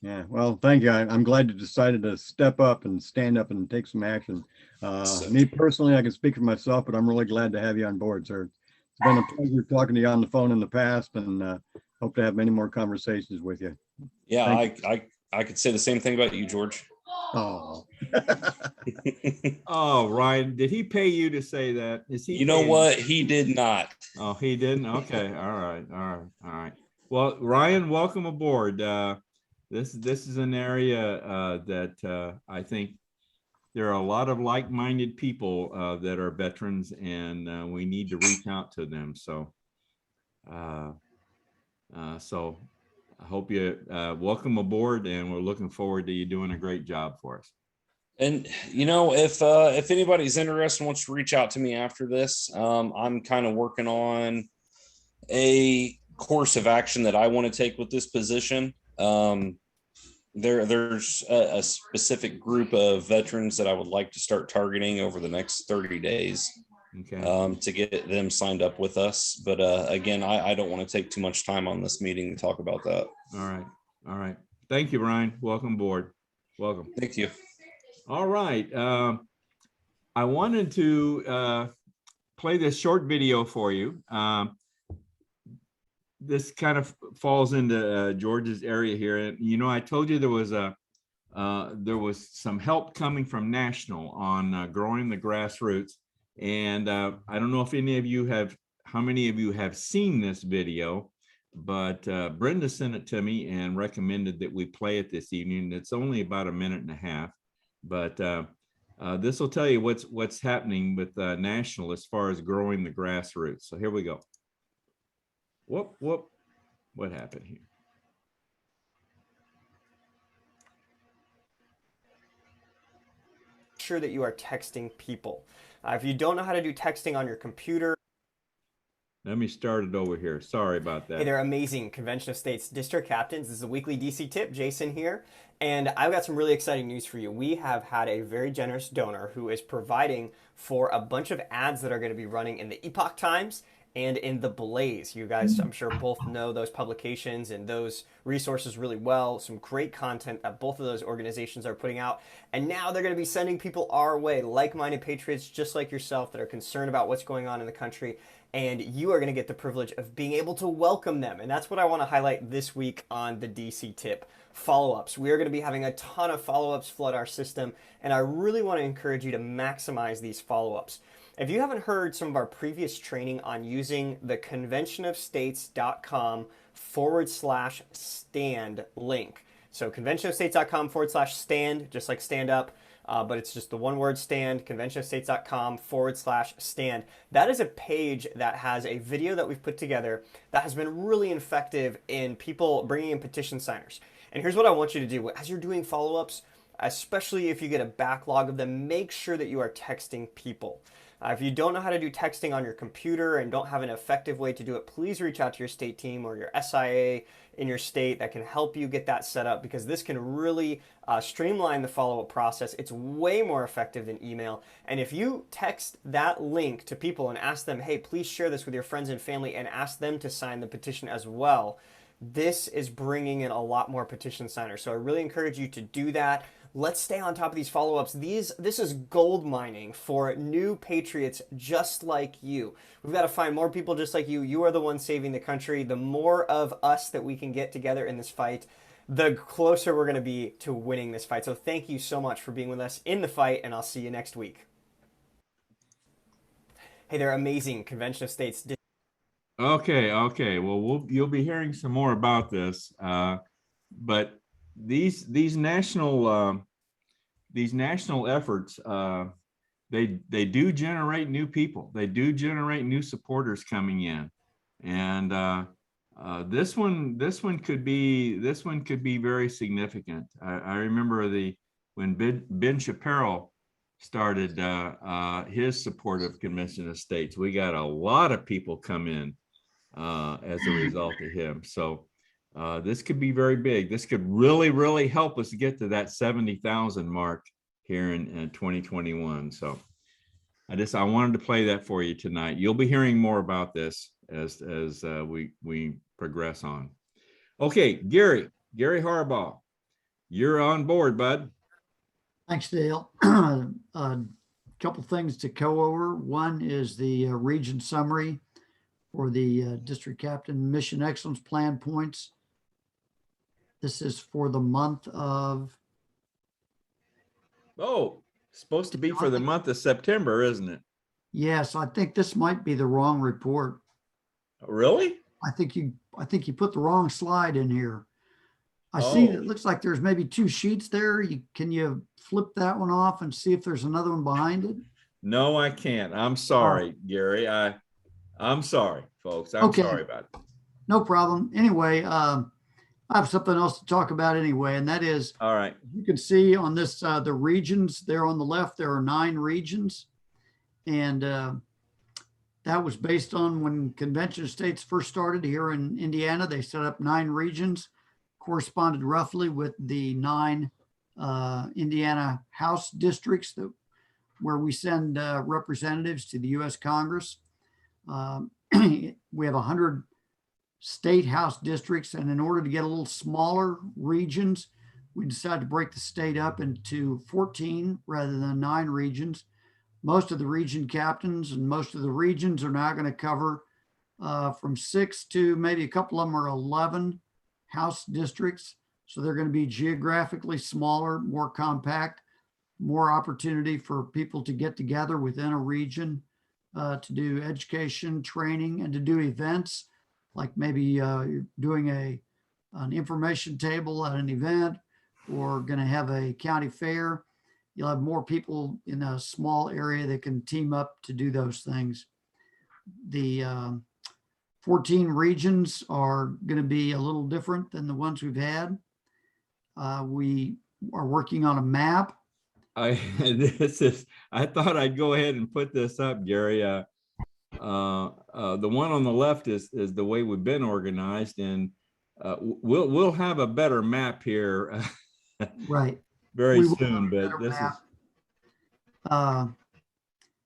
Speaker 8: Yeah, well, thank you. I'm glad you decided to step up and stand up and take some action. Me personally, I can speak for myself, but I'm really glad to have you on board, sir. It's been a pleasure talking to you on the phone in the past, and hope to have many more conversations with you.
Speaker 10: Yeah, I could say the same thing about you, George.
Speaker 8: Oh.
Speaker 1: Oh, Ryan, did he pay you to say that? Is he?
Speaker 10: You know what? He did not.
Speaker 1: Oh, he didn't? Okay. All right. Well, Ryan, welcome aboard. This is an area that I think there are a lot of like-minded people that are veterans, and we need to reach out to them. So, so I hope you welcome aboard, and we're looking forward to you doing a great job for us.
Speaker 10: And you know, if anybody's interested and wants to reach out to me after this, I'm kind of working on a course of action that I want to take with this position. There's a specific group of veterans that I would like to start targeting over the next 30 days.
Speaker 1: Okay.
Speaker 10: To get them signed up with us. But again, I don't want to take too much time on this meeting to talk about that.
Speaker 1: All right. Thank you, Ryan. Welcome aboard. Welcome.
Speaker 10: Thank you.
Speaker 1: All right. I wanted to play this short video for you. This kind of falls into George's area here. And, you know, I told you there was some help coming from National on growing the grassroots. And I don't know if how many of you have seen this video, but Brenda sent it to me and recommended that we play it this evening. It's only about 1.5 minutes, but this will tell you what's happening with National as far as growing the grassroots. So here we go. What happened here?
Speaker 14: sure that you are texting people. If you don't know how to do texting on your computer,
Speaker 1: let me start it over here. Sorry about
Speaker 14: hey,
Speaker 1: that.
Speaker 14: they're amazing Convention of States District Captains. This is a weekly DC tip. Jason here. And I've got some really exciting news for you. We have had a very generous donor who is providing for a bunch of ads that are going to be running in the Epoch Times and in the Blaze. You guys, I'm sure, both know those publications and those resources really well. Some great content that both of those organizations are putting out. And now they're going to be sending people our way, like-minded patriots just like yourself that are concerned about what's going on in the country. And you are going to get the privilege of being able to welcome them. And that's what I want to highlight this week on the DC Tip. Follow-ups. We are going to be having a ton of follow-ups flood our system, and I really want to encourage you to maximize these follow-ups. If you haven't heard some of our previous training on using the conventionofstates.com/stand link. So conventionofstates.com/stand, just like stand up, but it's just the one word stand, conventionofstates.com/stand. That is a page that has a video that we've put together that has been really effective in people bringing in petition signers. And here's what I want you to do. As you're doing follow-ups, especially if you get a backlog of them, make sure that you are texting people. If you don't know how to do texting on your computer and don't have an effective way to do it, please reach out to your state team or your SIA in your state that can help you get that set up, because this can really streamline the follow-up process. It's way more effective than email. And if you text that link to people and ask them, hey, please share this with your friends and family, and ask them to sign the petition as well, this is bringing in a lot more petition signers. So I really encourage you to do that. Let's stay on top of these follow-ups. This is gold mining for new patriots just like you. We've got to find more people just like you. You are the one saving the country. The more of us that we can get together in this fight, the closer we're going to be to winning this fight. So thank you so much for being with us in the fight, and I'll see you next week. Hey, they're amazing Convention of States.
Speaker 1: Okay. Well, you'll be hearing some more about this, but these national efforts, they do generate new people. They do generate new supporters coming in, and this one could be very significant. I remember when Ben Shapiro started his support of Convention of States. We got a lot of people come in as a result of him. So this could be very big. This could really help us get to that 70,000 mark here in 2021. So I wanted to play that for you tonight. You'll be hearing more about this as we progress on. Okay, Gary Harbaugh, you're on board, bud.
Speaker 15: Thanks, Dale. Couple things to go over. One is the region summary for the district captain mission excellence plan points. This is for the month of.
Speaker 1: Oh, supposed to be for the month of September, isn't it?
Speaker 15: Yes, I think this might be the wrong report.
Speaker 1: Really?
Speaker 15: I think you put the wrong slide in here. I see it looks like there's maybe two sheets there. Can you flip that one off and see if there's another one behind it?
Speaker 1: No, I can't. I'm sorry, Gary. I'm sorry, folks. I'm sorry about it.
Speaker 15: No problem. Anyway, I have something else to talk about anyway, and that is,
Speaker 1: all right.
Speaker 15: You can see on this, the regions there on the left, there are 9 regions. And that was based on when Convention of States first started here in Indiana. They set up 9 regions, corresponded roughly with the 9 Indiana House districts where we send representatives to the U.S. Congress. We have 100 state house districts, and in order to get a little smaller regions, we decided to break the state up into 14 rather than 9 regions. Most of the region captains and most of the regions are now going to cover from 6 to maybe a couple of them are 11 house districts. So they're going to be geographically smaller, more compact, more opportunity for people to get together within a region to do education, training, and to do events, like maybe you're doing an information table at an event or going to have a county fair. You'll have more people in a small area that can team up to do those things. The 14 regions are going to be a little different than the ones we've had. We are working on a map
Speaker 1: I thought I'd go ahead and put this up, Gary. The one on the left is the way we've been organized, and we'll have a better map here
Speaker 15: Right.
Speaker 1: very
Speaker 15: We will have
Speaker 1: soon.
Speaker 15: a
Speaker 1: But
Speaker 15: better
Speaker 1: this
Speaker 15: map.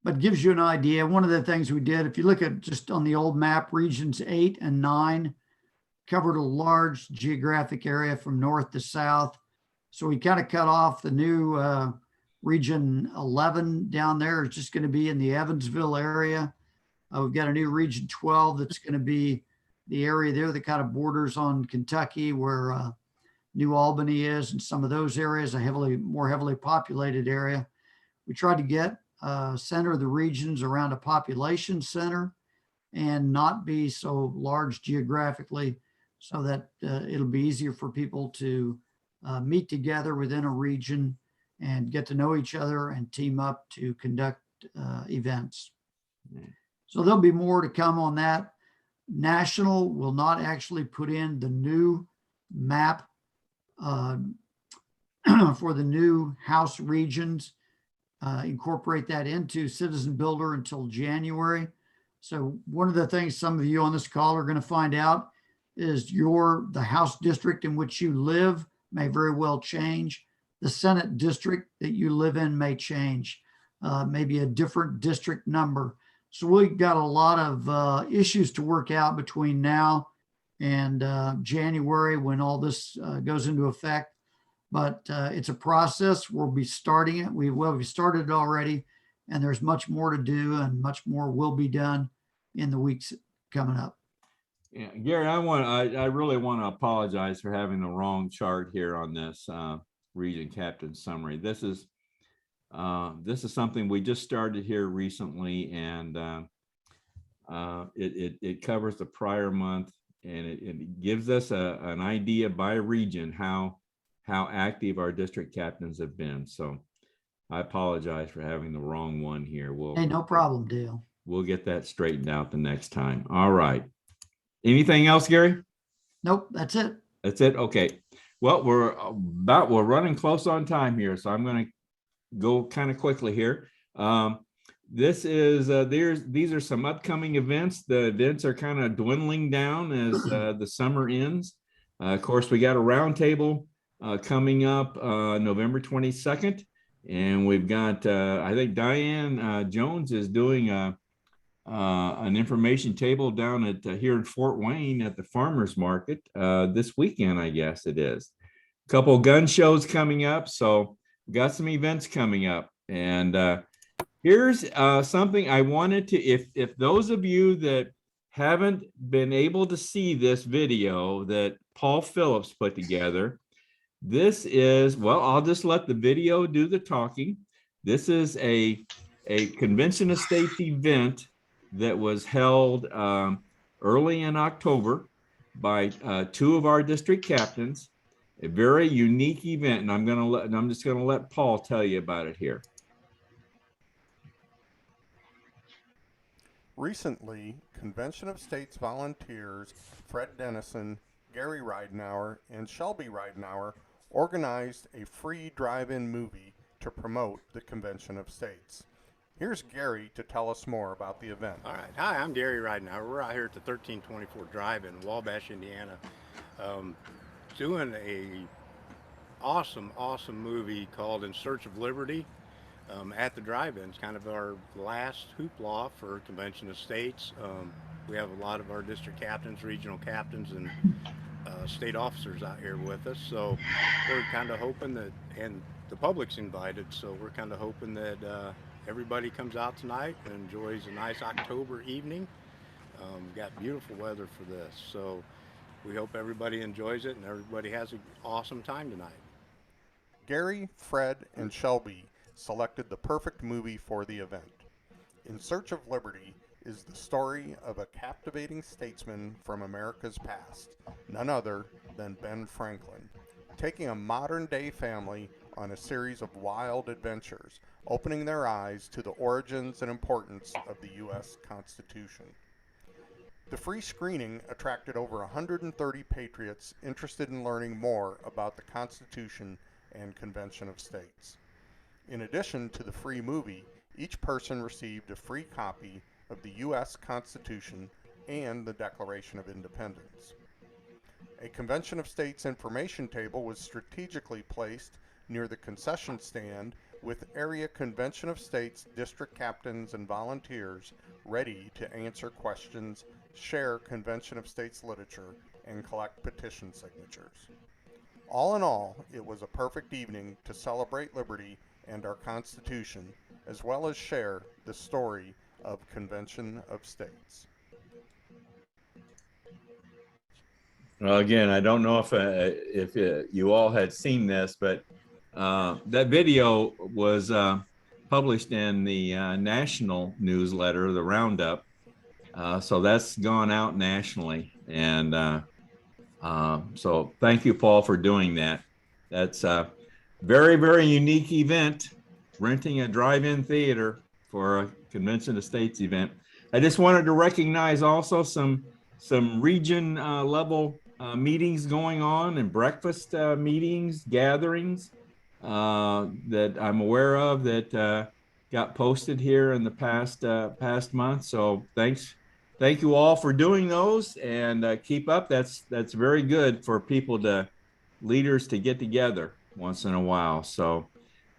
Speaker 15: But gives you an idea. One of the things we did, if you look at just on the old map, regions 8 and 9 covered a large geographic area from north to south. So we kind of cut off the new region 11 down there. It's just going to be in the Evansville area. We've got a new region 12 that's going to be the area there that kind of borders on Kentucky, where New Albany is, and some of those areas, a more heavily populated area. We tried to get center of the regions around a population center and not be so large geographically, so that it'll be easier for people to meet together within a region and get to know each other and team up to conduct events. So there'll be more to come on that. National will not actually put in the new map for the new House regions, incorporate that into Citizen Builder until January. So one of the things some of you on this call are going to find out is the House district in which you live may very well change. The Senate district that you live in may change, maybe a different district number. So we've got a lot of issues to work out between now and January when all this goes into effect. But it's a process. We'll be starting it. We started it already, and there's much more to do, and much more will be done in the weeks coming up.
Speaker 1: Yeah, Gary, I really want to apologize for having the wrong chart here on this region captain summary. This is something we just started here recently, and it covers the prior month, and it gives us an idea by region how active our district captains have been. So I apologize for having the wrong one here.
Speaker 15: Hey, no problem, Dale.
Speaker 1: We'll get that straightened out the next time. All right. Anything else, Gary?
Speaker 15: Nope, that's it.
Speaker 1: That's it. Okay. Well, we're running close on time here, so I'm going to go kind of quickly here. These are some upcoming events. The events are kind of dwindling down as the summer ends. Of course, we got a roundtable coming up November 22nd, and we've got I think Diane Jones is doing an information table down at here in Fort Wayne at the farmers market this weekend. I guess it is. A couple gun shows coming up, so we got some events coming up. And here's something I wanted to, if those of you that haven't been able to see this video that Paul Phillips put together, this is, well, I'll just let the video do the talking. This is a Convention of States event that was held early in October by two of our district captains. A very unique event, and I'm just gonna let Paul tell you about it here.
Speaker 16: Recently, Convention of States volunteers Fred Dennison, Gary Ridenauer, and Shelby Ridenauer organized a free drive-in movie to promote the Convention of States. Here's Gary to tell us more about the event.
Speaker 17: All right. Hi, I'm Gary Ridenauer. We're out here at the 1324 Drive-In, Wabash, Indiana, doing a awesome movie called In Search of Liberty at the drive-in. It's kind of our last hoopla for Convention of States. We have a lot of our district captains, regional captains, and state officers out here with us. So we're kind of hoping that, and the public's invited, so we're kind of hoping that everybody comes out tonight and enjoys a nice October evening. Got beautiful weather for this, so we hope everybody enjoys it and everybody has an awesome time tonight.
Speaker 16: Gary, Fred, and Shelby selected the perfect movie for the event. In Search of Liberty is the story of a captivating statesman from America's past, none other than Ben Franklin, taking a modern-day family on a series of wild adventures, opening their eyes to the origins and importance of the U.S. Constitution. The free screening attracted over 130 patriots interested in learning more about the Constitution and Convention of States. In addition to the free movie, each person received a free copy of the U.S. Constitution and the Declaration of Independence. A Convention of States information table was strategically placed near the concession stand with area Convention of States district captains and volunteers ready to answer questions, share Convention of States literature, and collect petition signatures. All in all, it was a perfect evening to celebrate liberty and our Constitution, as well as share the story of Convention of States.
Speaker 1: Well, again, I don't know if you all had seen this, but that video was published in the national newsletter, the Roundup. So that's gone out nationally. And so thank you, Paul, for doing that. That's a very, very unique event, renting a drive-in theater for a Convention of States event. I just wanted to recognize also some region level meetings going on and breakfast meetings, gatherings that I'm aware of that got posted here in the past month. So thank you all for doing those, and keep up. That's very good for leaders to get together once in a while. So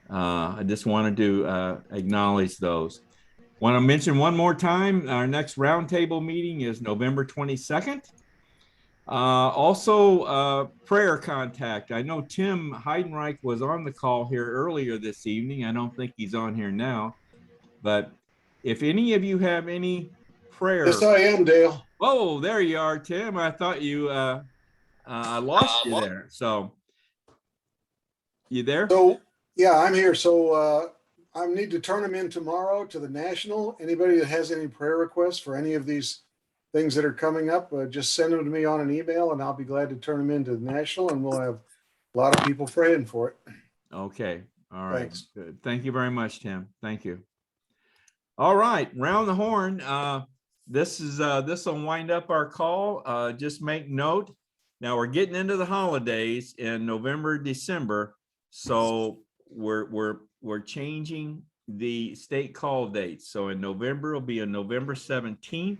Speaker 1: I just wanted to acknowledge those. Want to mention one more time, our next roundtable meeting is November 22nd. Also, prayer contact. I know Tim Heidenreich was on the call here earlier this evening. I don't think he's on here now, but if any of you have any prayer.
Speaker 18: Yes, I am, Dale.
Speaker 1: Oh, there you are, Tim. I thought you, I lost you there. So, you there?
Speaker 18: So, yeah, I'm here. So, I need to turn them in tomorrow to the National. Anybody that has any prayer requests for any of these things that are coming up, just send them to me on an email and I'll be glad to turn them into the National, and we'll have a lot of people praying for it.
Speaker 1: Okay. All right.
Speaker 18: Thanks.
Speaker 1: Good. Thank you very much, Tim. Thank you. All right. Round the horn. This will wind up our call. Just make note. Now we're getting into the holidays in November, December. So we're changing the state call dates. So in November, it'll be on November 17th.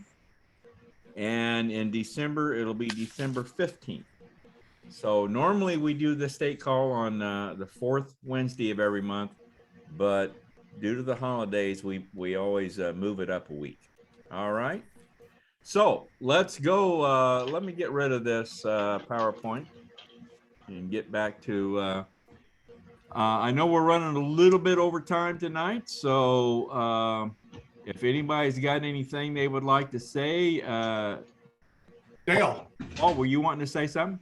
Speaker 1: And in December, it'll be December 15th. So normally we do the state call on the fourth Wednesday of every month, but due to the holidays, we always move it up a week. All right. So let's go. Let me get rid of this PowerPoint and get back to, I know we're running a little bit over time tonight. So if anybody's got anything they would like to say.
Speaker 12: Dale.
Speaker 1: Oh, were you wanting to say something?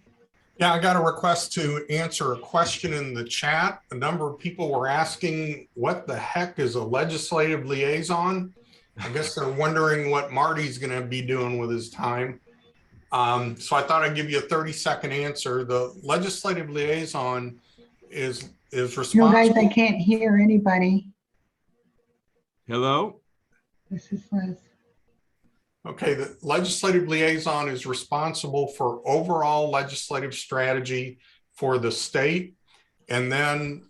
Speaker 12: Yeah, I got a request to answer a question in the chat. A number of people were asking, what the heck is a legislative liaison? I guess they're wondering what Marty's going to be doing with his time. So I thought I'd give you a 30-second answer. The legislative liaison is responsible.
Speaker 19: No, guys, I can't hear anybody.
Speaker 1: Hello?
Speaker 19: This is Liz.
Speaker 12: Okay, the legislative liaison is responsible for overall legislative strategy for the state, and then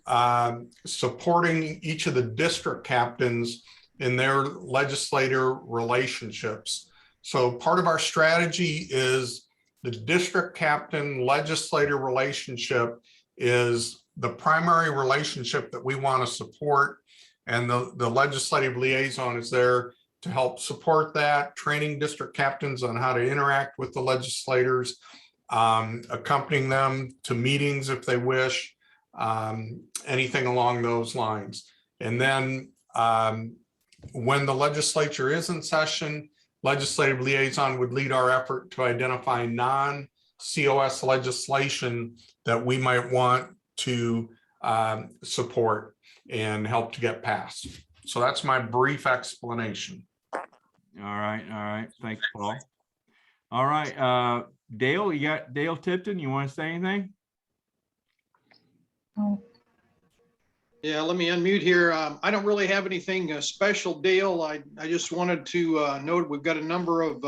Speaker 12: supporting each of the district captains in their legislator relationships. So part of our strategy is the district captain legislator relationship is the primary relationship that we want to support. And the legislative liaison is there to help support that, training district captains on how to interact with the legislators, accompanying them to meetings if they wish, anything along those lines. And then when the legislature is in session, legislative liaison would lead our effort to identify non-COS legislation that we might want to support and help to get passed. So that's my brief explanation.
Speaker 1: All right. Thanks, Paul. All right, Dale, you got Dale Tipton. You want to say anything?
Speaker 19: Oh.
Speaker 20: Yeah, let me unmute here. I don't really have anything special, Dale. I just wanted to note we've got a number of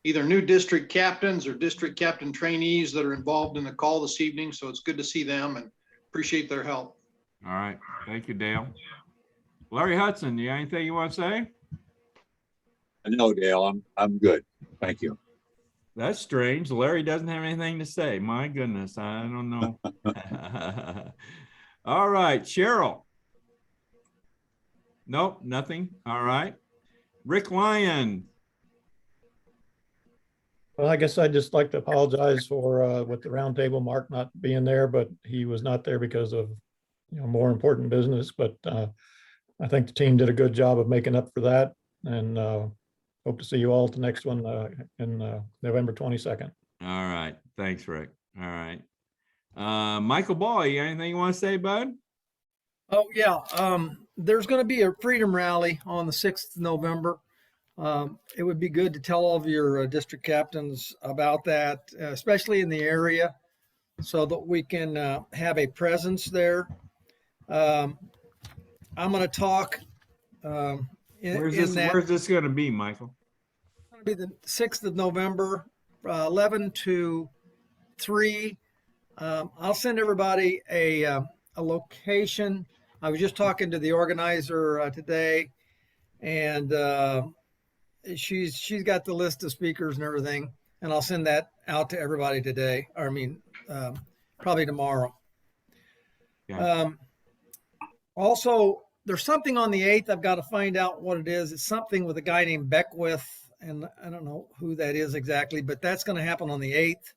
Speaker 20: either new district captains or district captain trainees that are involved in the call this evening. So it's good to see them and appreciate their help.
Speaker 1: All right. Thank you, Dale. Larry Hudson, you got anything you want to say?
Speaker 21: No, Dale, I'm good. Thank you.
Speaker 1: That's strange. Larry doesn't have anything to say. My goodness, I don't know. All right, Cheryl. Nope, nothing. All right. Rick Lyon.
Speaker 22: Well, I guess I'd just like to apologize for with the roundtable Mark not being there, but he was not there because of more important business. But I think the team did a good job of making up for that, and hope to see you all at the next one in November 22nd.
Speaker 1: All right. Thanks, Rick. All right. Michael Ball, you got anything you want to say, bud?
Speaker 23: Oh, yeah. There's going to be a freedom rally on the 6th of November. It would be good to tell all of your district captains about that, especially in the area, so that we can have a presence there. I'm going to talk.
Speaker 1: Where's this going to be, Michael?
Speaker 23: It's going to be the 6th of November, 11 to 3. I'll send everybody a location. I was just talking to the organizer today, and she's got the list of speakers and everything, and I'll send that out to everybody today. Or I mean, probably tomorrow.
Speaker 1: Yeah.
Speaker 23: Also, there's something on the 8th. I've got to find out what it is. It's something with a guy named Beckwith, and I don't know who that is exactly, but that's going to happen on the 8th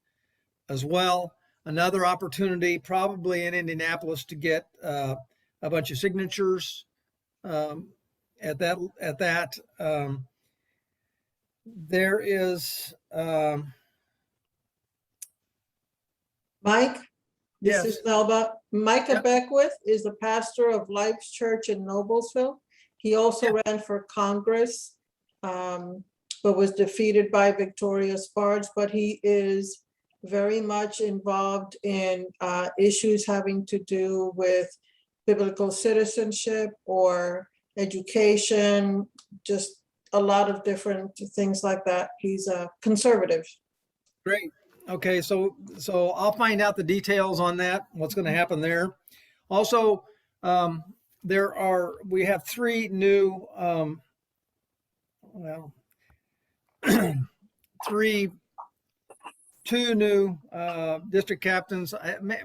Speaker 23: as well. Another opportunity, probably in Indianapolis, to get a bunch of signatures at that. There is
Speaker 13: Mike,
Speaker 23: yes.
Speaker 13: this is Melba. Micah
Speaker 23: Yep.
Speaker 13: Beckwith is the pastor of Life's Church in Noblesville. He also ran for Congress, but was defeated by Victoria Spards, but he is very much involved in issues having to do with biblical citizenship or education, just a lot of different things like that. He's a conservative.
Speaker 23: Great. Okay, so I'll find out the details on that, what's going to happen there. Also, we have 3 new, two new district captains.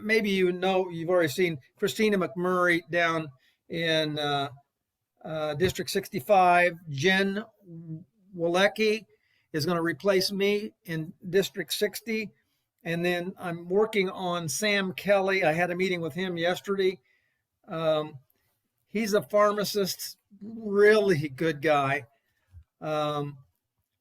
Speaker 23: Maybe you've already seen Christina McMurray down in District 65. Jen Walecki is going to replace me in District 60. And then I'm working on Sam Kelly. I had a meeting with him yesterday. He's a pharmacist, really good guy, and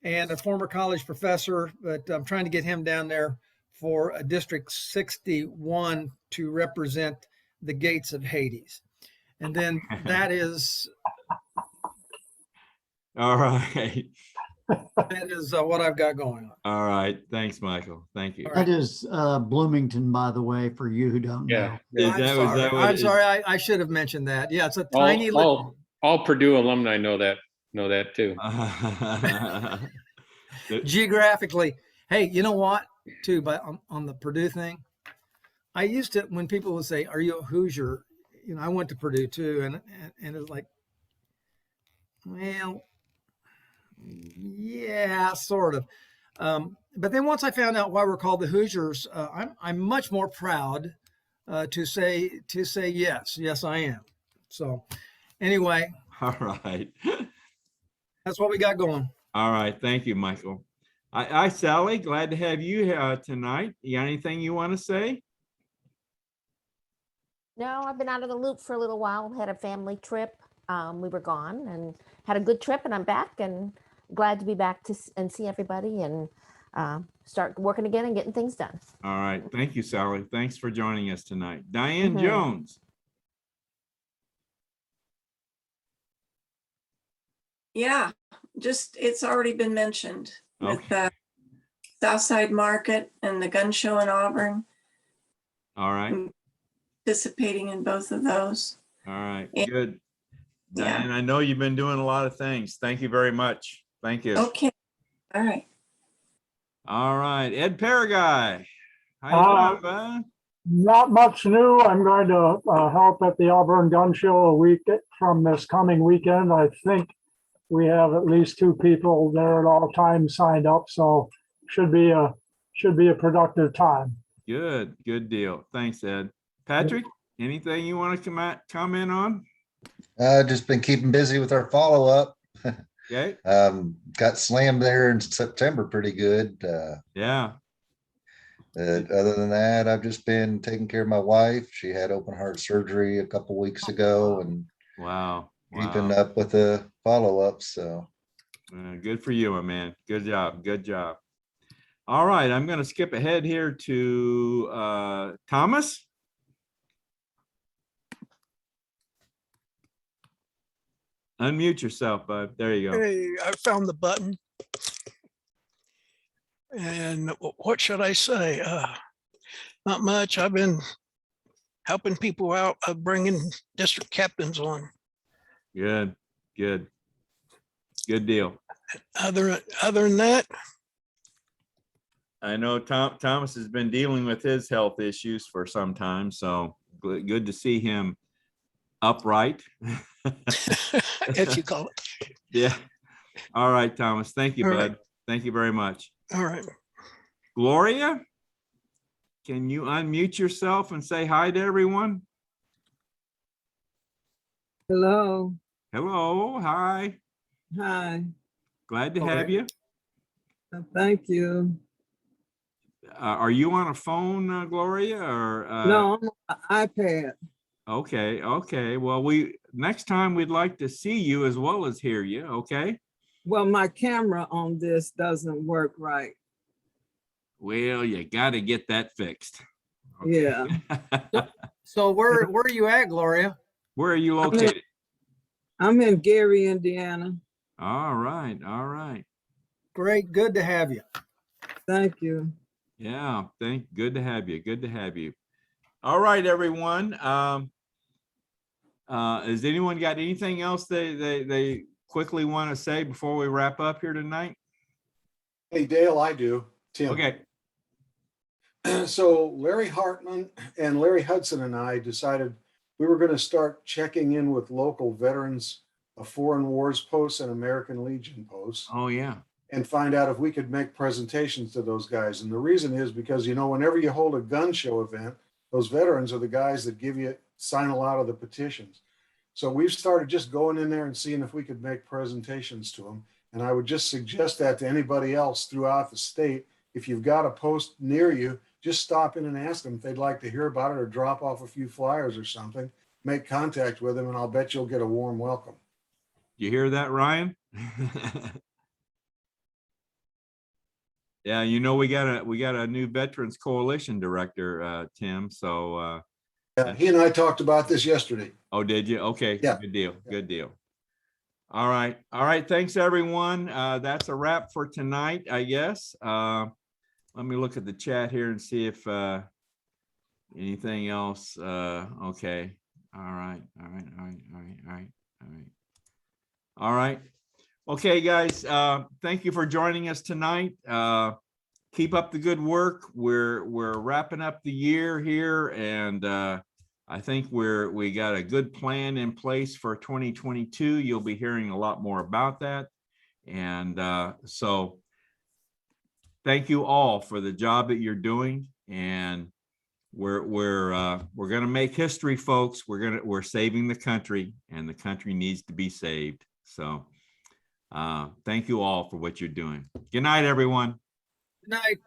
Speaker 23: a former college professor, but I'm trying to get him down there for a District 61 to represent the gates of Hades. And then that is...
Speaker 1: All right.
Speaker 23: That is what I've got going on.
Speaker 1: All right. Thanks, Michael. Thank you.
Speaker 15: That is Bloomington, by the way, for you who don't know.
Speaker 23: I'm sorry. I should have mentioned that. Yeah, it's a tiny little.
Speaker 6: All Purdue alumni know that too.
Speaker 23: Geographically, hey, you know what? Too, but on the Purdue thing, I used to, when people would say, "Are you a Hoosier?" I went to Purdue too, and it's like, well, yeah, sort of. But then once I found out why we're called the Hoosiers, I'm much more proud to say yes, I am. So anyway.
Speaker 1: All right.
Speaker 23: That's what we got going.
Speaker 1: All right. Thank you, Michael. Hi, Sally. Glad to have you tonight. You got anything you want to say?
Speaker 24: No, I've been out of the loop for a little while. Had a family trip. We were gone and had a good trip, and I'm back and glad to be back and see everybody and start working again and getting things done.
Speaker 1: All right. Thank you, Sally. Thanks for joining us tonight. Diane Jones.
Speaker 25: Yeah, just it's already been mentioned with
Speaker 1: Okay.
Speaker 25: Southside Market and the gun show in Auburn.
Speaker 1: All right.
Speaker 25: Participating in both of those.
Speaker 1: All right.
Speaker 25: And-
Speaker 1: Good.
Speaker 25: Yeah.
Speaker 1: Diane, I know you've been doing a lot of things. Thank you very much. Thank you.
Speaker 25: Okay. All right.
Speaker 1: All right. Ed Paraguay. How you doing, bud?
Speaker 2: Not much new. I'm going to help at the Auburn Gun Show a week from this coming weekend. I think we have at least 2 people there at all times signed up, so should be a productive time.
Speaker 1: Good deal. Thanks, Ed. Patrick, anything you want to comment on?
Speaker 3: Just been keeping busy with our follow-up.
Speaker 1: Okay.
Speaker 3: Got slammed there in September pretty good.
Speaker 1: Yeah.
Speaker 3: Other than that, I've just been taking care of my wife. She had open heart surgery a couple weeks ago, and
Speaker 1: wow.
Speaker 3: keeping up with the follow-ups. So
Speaker 1: good for you, my man. Good job. Good job. All right, I'm going to skip ahead here to Thomas. Unmute yourself, bud. There you go.
Speaker 4: Hey, I found the button. And what should I say? Not much. I've been helping people out, bringing district captains on.
Speaker 1: Good deal.
Speaker 4: Other than that,
Speaker 1: I know Thomas has been dealing with his health issues for some time, so good to see him upright.
Speaker 4: if you call it.
Speaker 1: Yeah. All right, Thomas. Thank you,
Speaker 4: All
Speaker 1: bud.
Speaker 4: right.
Speaker 1: Thank you very much.
Speaker 4: All right.
Speaker 1: Gloria, can you unmute yourself and say hi to everyone?
Speaker 5: Hello.
Speaker 1: Hello. Hi.
Speaker 5: Hi.
Speaker 1: Glad to have you.
Speaker 5: Thank you.
Speaker 1: Are you on a phone, Gloria, or?
Speaker 5: No, I'm on an iPad.
Speaker 1: Okay. Well, next time we'd like to see you as well as hear you. Okay.
Speaker 5: Well, my camera on this doesn't work right.
Speaker 1: Well, you got to get that fixed. Okay.
Speaker 5: Yeah.
Speaker 23: So where are you at, Gloria?
Speaker 1: Where are you located?
Speaker 5: I'm in Gary, Indiana.
Speaker 1: All right.
Speaker 23: Great. Good to have you.
Speaker 5: Thank you.
Speaker 1: Yeah. Good to have you. All right, everyone. Has anyone got anything else they quickly want to say before we wrap up here tonight?
Speaker 18: Hey, Dale, I do. Tim.
Speaker 1: Okay.
Speaker 18: So Larry Hartman and Larry Hudson and I decided we were going to start checking in with local veterans of foreign wars posts and American Legion posts.
Speaker 1: Oh, yeah.
Speaker 18: And find out if we could make presentations to those guys. And the reason is because, whenever you hold a gun show event, those veterans are the guys that sign a lot of the petitions. So we've started just going in there and seeing if we could make presentations to them. And I would just suggest that to anybody else throughout the state. If you've got a post near you, just stop in and ask them if they'd like to hear about it or drop off a few flyers or something. Make contact with them, and I'll bet you'll get a warm welcome.
Speaker 1: You hear that, Ryan? Yeah, we got a new Veterans Coalition director, Tim. So
Speaker 18: yeah, he and I talked about this yesterday.
Speaker 1: Oh, did you? Okay.
Speaker 18: Yeah.
Speaker 1: Good deal. All right. Thanks, everyone. That's a wrap for tonight, I guess. Let me look at the chat here and see if anything else. Okay. All right. Okay, guys. Thank you for joining us tonight. Keep up the good work. We're wrapping up the year here, and I think we got a good plan in place for 2022. You'll be hearing a lot more about that, and so thank you all for the job that you're doing. And we're going to make history, folks. We're saving the country, and the country needs to be saved. So thank you all for what you're doing. Good night, everyone.
Speaker 23: Good night.